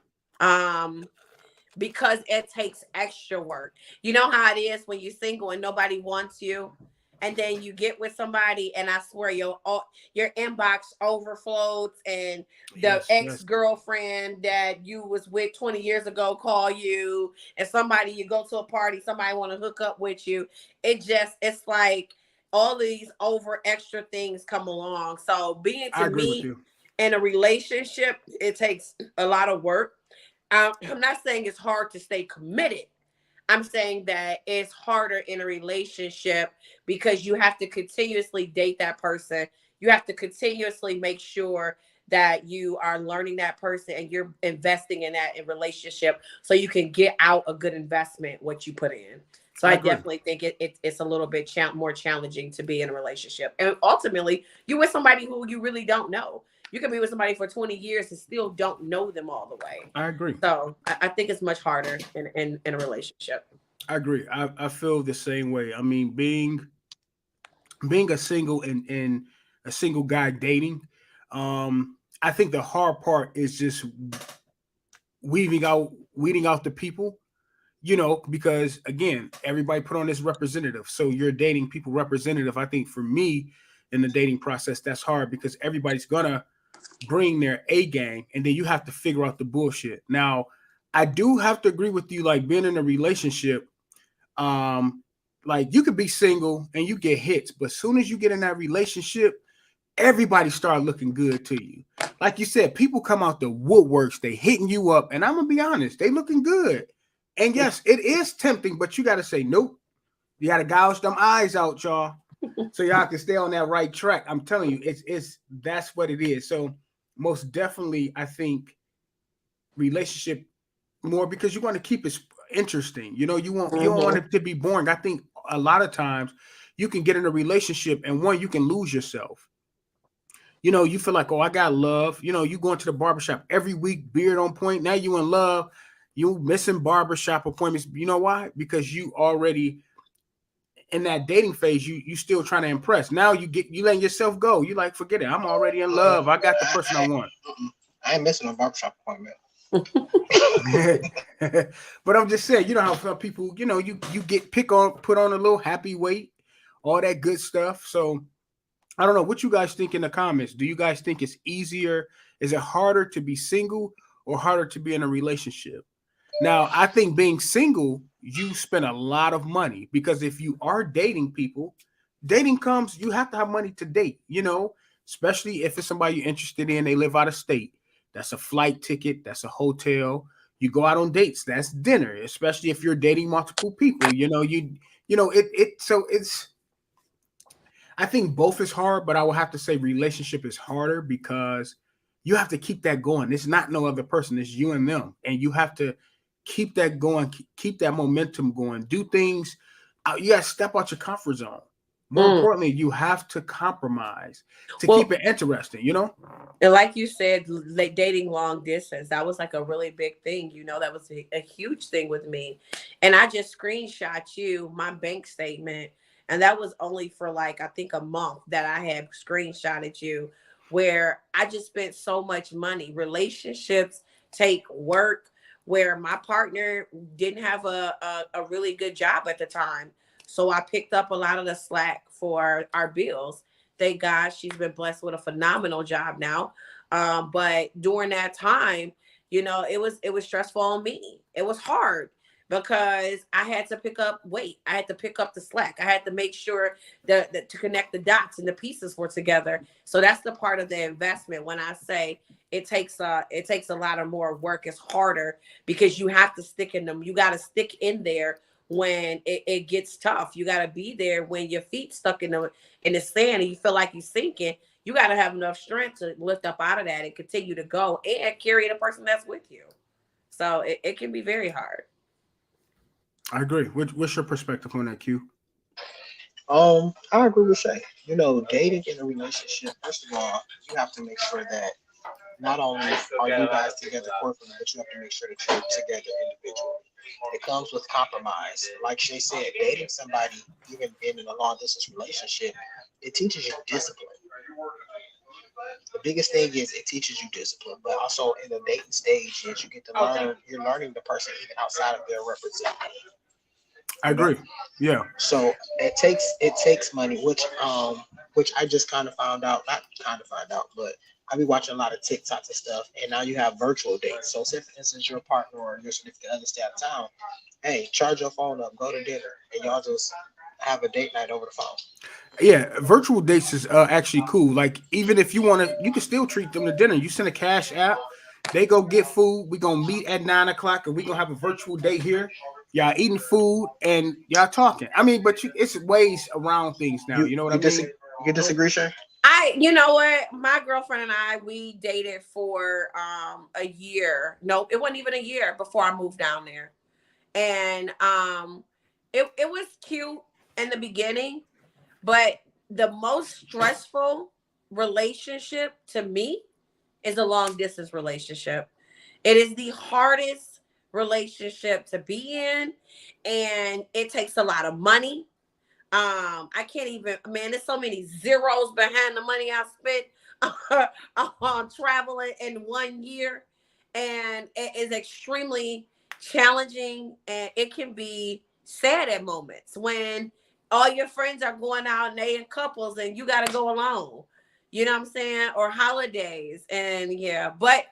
B: Because it takes extra work. You know how it is when you're single and nobody wants you, and then you get with somebody, and I swear your inbox overflows, and the ex-girlfriend that you was with 20 years ago call you, and you go to a party, somebody want to hook up with you. It's like all these over extra things come along. So being in a relationship, it takes a lot of work. I'm not saying it's hard to stay committed. I'm saying that it's harder in a relationship because you have to continuously date that person. You have to continuously make sure that you are learning that person and you're investing in that relationship so you can get out a good investment, what you put in. So I definitely think it's a little bit more challenging to be in a relationship. And ultimately, you're with somebody who you really don't know. You can be with somebody for 20 years and still don't know them all the way.
A: I agree.
B: So I think it's much harder in a relationship.
A: I agree. I feel the same way. I mean, being a single and a single guy dating, I think the hard part is just weeding out the people, because again, everybody put on this representative. So you're dating people representative. I think for me in the dating process, that's hard because everybody's gonna bring their A game, and then you have to figure out the bullshit. Now, I do have to agree with you, like being in a relationship, like you could be single and you get hits, but as soon as you get in that relationship, everybody start looking good to you. Like you said, people come out the woodworks, they hitting you up, and I'm gonna be honest, they looking good. And yes, it is tempting, but you got to say nope. You got to gouge them eyes out, y'all, so y'all can stay on that right track. I'm telling you, that's what it is. So most definitely, I think relationship more because you want to keep it interesting. You don't want it to be boring. I think a lot of times you can get in a relationship and you can lose yourself. You feel like, oh, I got love. You going to the barbershop every week, beard on point. Now you in love. You missing barbershop appointments. You know why? Because you already in that dating phase, you still trying to impress. Now you letting yourself go. You like, forget it. I'm already in love. I got the person I want.
C: I ain't missing a barbershop appointment.
A: But I'm just saying, you know how some people, you know, you get put on a little happy weight, all that good stuff. So I don't know what you guys think in the comments. Do you guys think it's easier? Is it harder to be single or harder to be in a relationship? Now, I think being single, you spend a lot of money because if you are dating people, dating comes, you have to have money to date, you know, especially if it's somebody you're interested in, they live out of state. That's a flight ticket, that's a hotel. You go out on dates, that's dinner, especially if you're dating multiple people. So it's I think both is hard, but I will have to say relationship is harder because you have to keep that going. It's not no other person, it's you and them. And you have to keep that going, keep that momentum going, do things. You got to step out your comfort zone. More importantly, you have to compromise to keep it interesting, you know?
B: And like you said, like dating long distance, that was like a really big thing. You know, that was a huge thing with me. And I just screenshot you my bank statement. And that was only for like, I think a month that I had screenshotted you, where I just spent so much money. Relationships take work, where my partner didn't have a really good job at the time. So I picked up a lot of the slack for our bills. Thank God she's been blessed with a phenomenal job now. But during that time, you know, it was stressful on me. It was hard because I had to pick up weight. I had to pick up the slack. I had to make sure that to connect the dots and the pieces were together. So that's the part of the investment. When I say it takes a lot of more work, it's harder because you have to stick in them. You got to stick in there when it gets tough. You got to be there when your feet stuck in the sand and you feel like you're sinking. You got to have enough strength to lift up out of that and continue to go and carry the person that's with you. So it can be very hard.
A: I agree. What's your perspective on that, Q?
C: I agree with Shay. You know, dating in a relationship, first of all, you have to make sure that not only are you guys together corporately, but you have to make sure that you're together individually. It comes with compromise. Like Shay said, dating somebody, even being in a long distance relationship, it teaches you discipline. The biggest thing is it teaches you discipline, but also in the dating stage is you get to learn. You're learning the person even outside of their representation.
A: I agree. Yeah.
C: So it takes money, which I just kind of found out, not kind of find out, but I be watching a lot of TikToks and stuff, and now you have virtual dates. So say for instance your partner or your significant other stay out of town, hey, charge your phone up, go to dinner, and y'all just have a date night over the phone.
A: Yeah, virtual dates is actually cool. Like even if you want to, you can still treat them to dinner. You send a cash app, they go get food. We gonna meet at 9 o'clock, and we gonna have a virtual date here. Y'all eating food and y'all talking. I mean, but it's ways around things now. You know what I mean?
C: You disagree, Shay?
B: You know what? My girlfriend and I, we dated for a year. No, it wasn't even a year before I moved down there. And it was cute in the beginning, but the most stressful relationship to me is a long distance relationship. It is the hardest relationship to be in, and it takes a lot of money. I can't even, man, there's so many zeros behind the money I spent on traveling in 1 year. And it is extremely challenging, and it can be sad at moments when all your friends are going out and they in couples and you got to go alone. You know what I'm saying? Or holidays. And yeah, but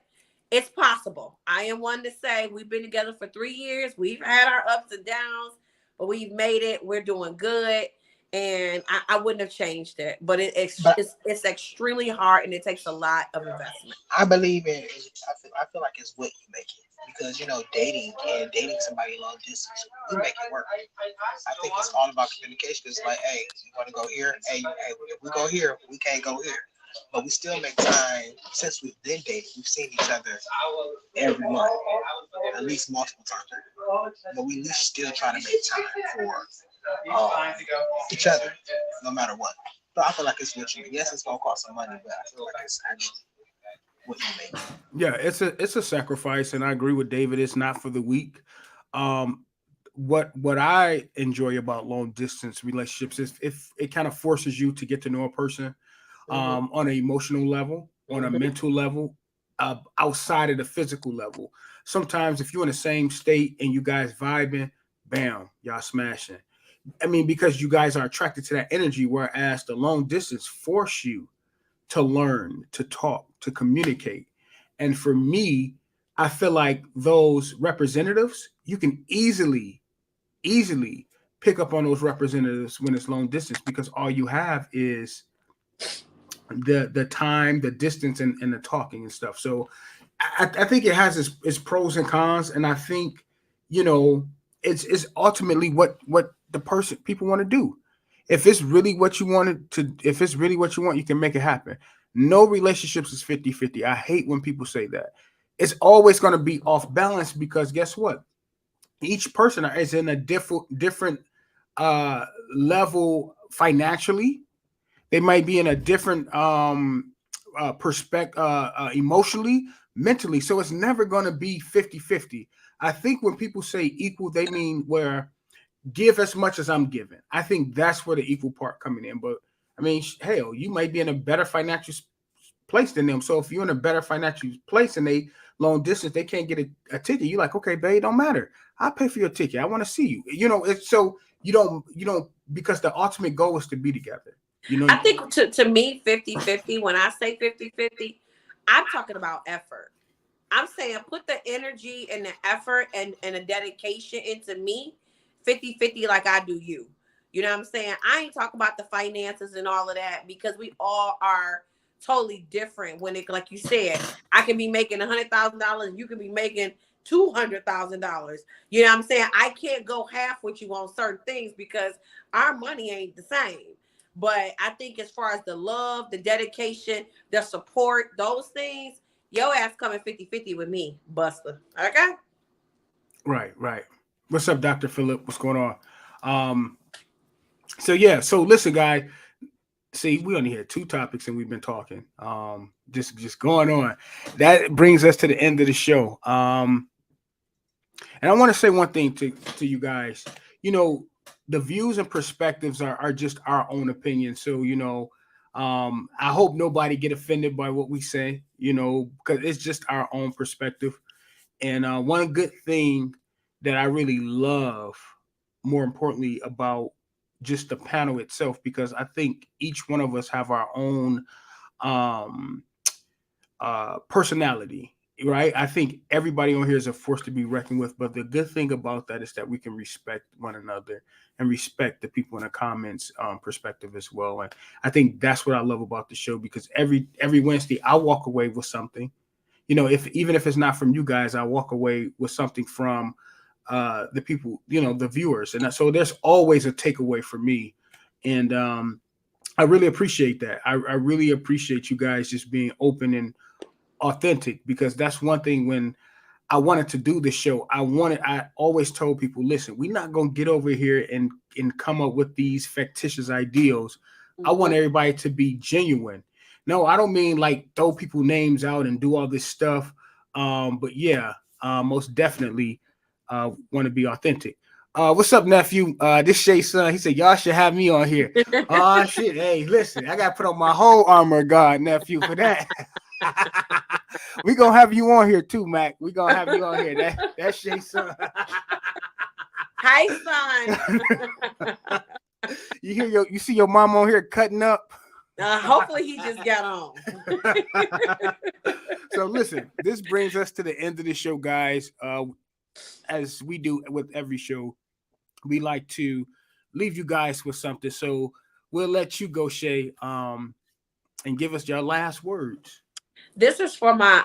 B: it's possible. I am one to say we've been together for 3 years. We've had our ups and downs, but we've made it. We're doing good. And I wouldn't have changed it. But it's extremely hard, and it takes a lot of investment.
C: I believe in I feel like it's what you make it. Because you know, dating somebody long distance, you make it work. I think it's all about communication. It's like, hey, you want to go here? Hey, if we go here, we can't go here. But we still make time. Since we've been dating, we've seen each other every month, at least multiple times. But we still try to make time for each other, no matter what. So I feel like it's what you. Yes, it's gonna cost some money, but I feel like it's. what you make.
A: Yeah, it's a sacrifice, and I agree with David. It's not for the weak. Um, what I enjoy about long distance relationships is if it kind of forces you to get to know a person on an emotional level, on a mental level, outside of the physical level. Sometimes if you're in the same state and you guys vibing, bam, y'all smashing. I mean, because you guys are attracted to that energy, whereas the long distance force you to learn, to talk, to communicate. And for me, I feel like those representatives, you can easily pick up on those representatives when it's long distance because all you have is the time, the distance, and the talking and stuff. So I think it has its pros and cons, and I think you know it's ultimately what the person people want to do. If it's really what you wanted to, if it's really what you want, you can make it happen. No relationships is 50-50. I hate when people say that. It's always going to be off balance because guess what? Each person is in a different uh level financially. They might be in a different perspective emotionally, mentally. So it's never going to be 50-50. I think when people say equal, they mean where give as much as I'm giving. I think that's where the equal part coming in. But I mean, hell, you might be in a better financial place than them. So if you're in a better financial place and they long distance, they can't get a ticket. You're like, okay, babe, don't matter. I'll pay for your ticket. I want to see you. You know, it's so you don't because the ultimate goal is to be together. You know,
B: I think to me, 50-50, when I say 50-50, I'm talking about effort. I'm saying put the energy and the effort and the dedication into me 50-50 like I do you. You know what I'm saying? I ain't talking about the finances and all of that because we all are totally different when it, like you said, I can be making $100,000, you can be making $200,000. You know what I'm saying? I can't go half with you on certain things because our money ain't the same. But I think as far as the love, the dedication, the support, those things, your ass coming 50-50 with me, Buster. Okay?
A: right. What's up, Dr. Phillip? What's going on? So yeah, so listen, guys. See, we only had two topics and we've been talking. Just going on. That brings us to the end of the show. And I want to say one thing to you guys. You know, the views and perspectives are just our own opinion. So, you know, I hope nobody get offended by what we say, you know, because it's just our own perspective. And one good thing that I really love, more importantly, about just the panel itself, because I think each one of us have our own um, personality, right? I think everybody on here is a force to be reckoned with. But the good thing about that is that we can respect one another and respect the people in the comments perspective as well. And I think that's what I love about the show because every Wednesday I walk away with something. You know, if even if it's not from you guys, I walk away with something from the people, you know, the viewers. And so there's always a takeaway for me. And I really appreciate that. I really appreciate you guys just being open and authentic because that's one thing when I wanted to do this show. I always told people, listen, we're not going to get over here and come up with these fictitious ideals. Mm-hmm. I want everybody to be genuine. No, I don't mean like throw people names out and do all this stuff. But yeah, most definitely want to be authentic. What's up, nephew? This Shay's son. He said, y'all should have me on here. Oh, shit. Hey, listen, I got to put on my whole armor of God, nephew, for that. We gonna have you on here too, Mac. We gonna have you on here. That's Shay's son.
B: Hi, son.
A: You see your mom on here cutting up.
B: Hopefully he just got on.
A: So listen, this brings us to the end of the show, guys. As we do with every show, we like to leave you guys with something. So we'll let you go, Shay, and give us your last words.
B: This is for my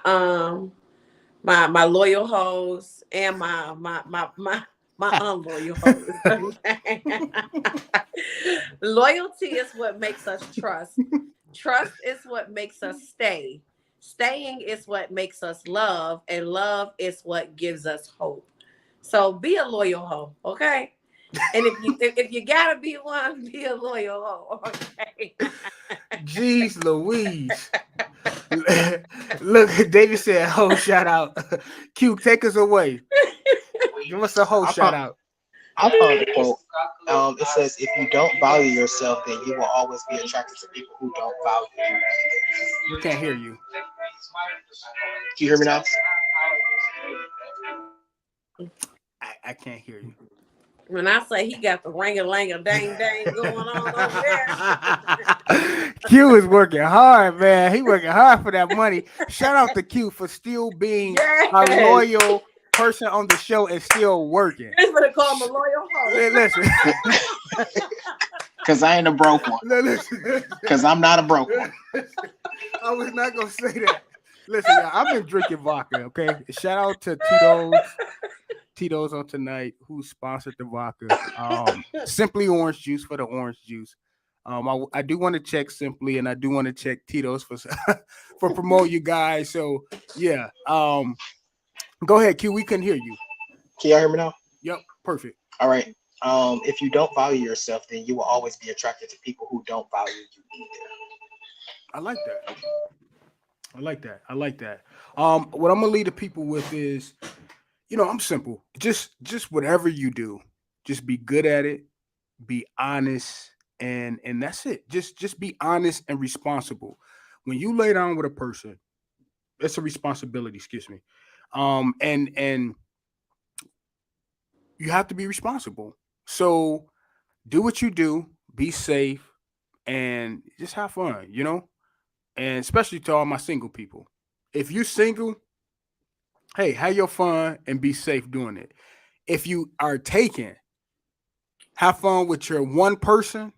B: my loyal hoes and my unloyal hoes. Loyalty is what makes us trust. Trust is what makes us stay. Staying is what makes us love, and love is what gives us hope. So be a loyal hoe, okay? And if you gotta be one, be a loyal hoe. Okay.
A: Jeez Louise. Look, David said, "Ho, shout out." Q, take us away. Give us a whole shout out.
C: I found a quote. It says, "If you don't value yourself, then you will always be attracted to people who don't value you."
A: We can't hear you.
C: Can you hear me now?
A: I can't hear you.
B: When I say he got the ring-a-lang-a-dang-dang going on over there.
A: Q is working hard, man. He working hard for that money. Shout out to Q for still being a loyal person on the show and still working.
B: He's gonna call him a loyal hoe.
A: Listen.
C: Because I ain't a broke one. Because I'm not a broke one.
A: I was not gonna say that. Listen, y'all, I've been drinking vodka. Okay, shout out to Tito's on tonight, who sponsored the vodka. Simply orange juice for the orange juice. I do want to check Simply, and I do want to check Tito's for for promote you guys. So yeah, go ahead, Q. We couldn't hear you.
C: Can y'all hear me now?
A: Yep, perfect.
C: All right. If you don't value yourself, then you will always be attracted to people who don't value you either.
A: I like that. I like that. What I'm gonna lead the people with is, I'm simple. Just whatever you do, just be good at it, be honest, and that's it. Just be honest and responsible. When you lay down with a person, it's a responsibility, excuse me. And you have to be responsible. So do what you do, be safe, and just have fun, and especially to all my single people. If you're single, hey, have your fun and be safe doing it. If you are taken, have fun with your one person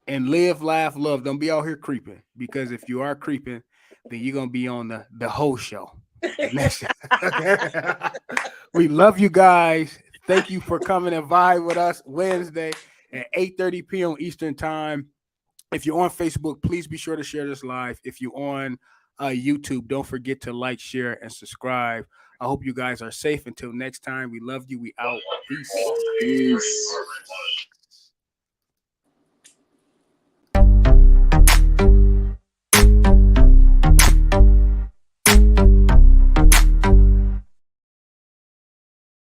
A: and live, laugh, love. Don't be out here creeping, because if you are creeping, then you're going to be on the whole show. We love you guys. Thank you for coming and vibe with us Wednesday at 8:30 p.m. Eastern time. If you're on Facebook, please be sure to share this live. If you're on YouTube, don't forget to like, share, and subscribe. I hope you guys are safe. Until next time, we love you. We out. Peace.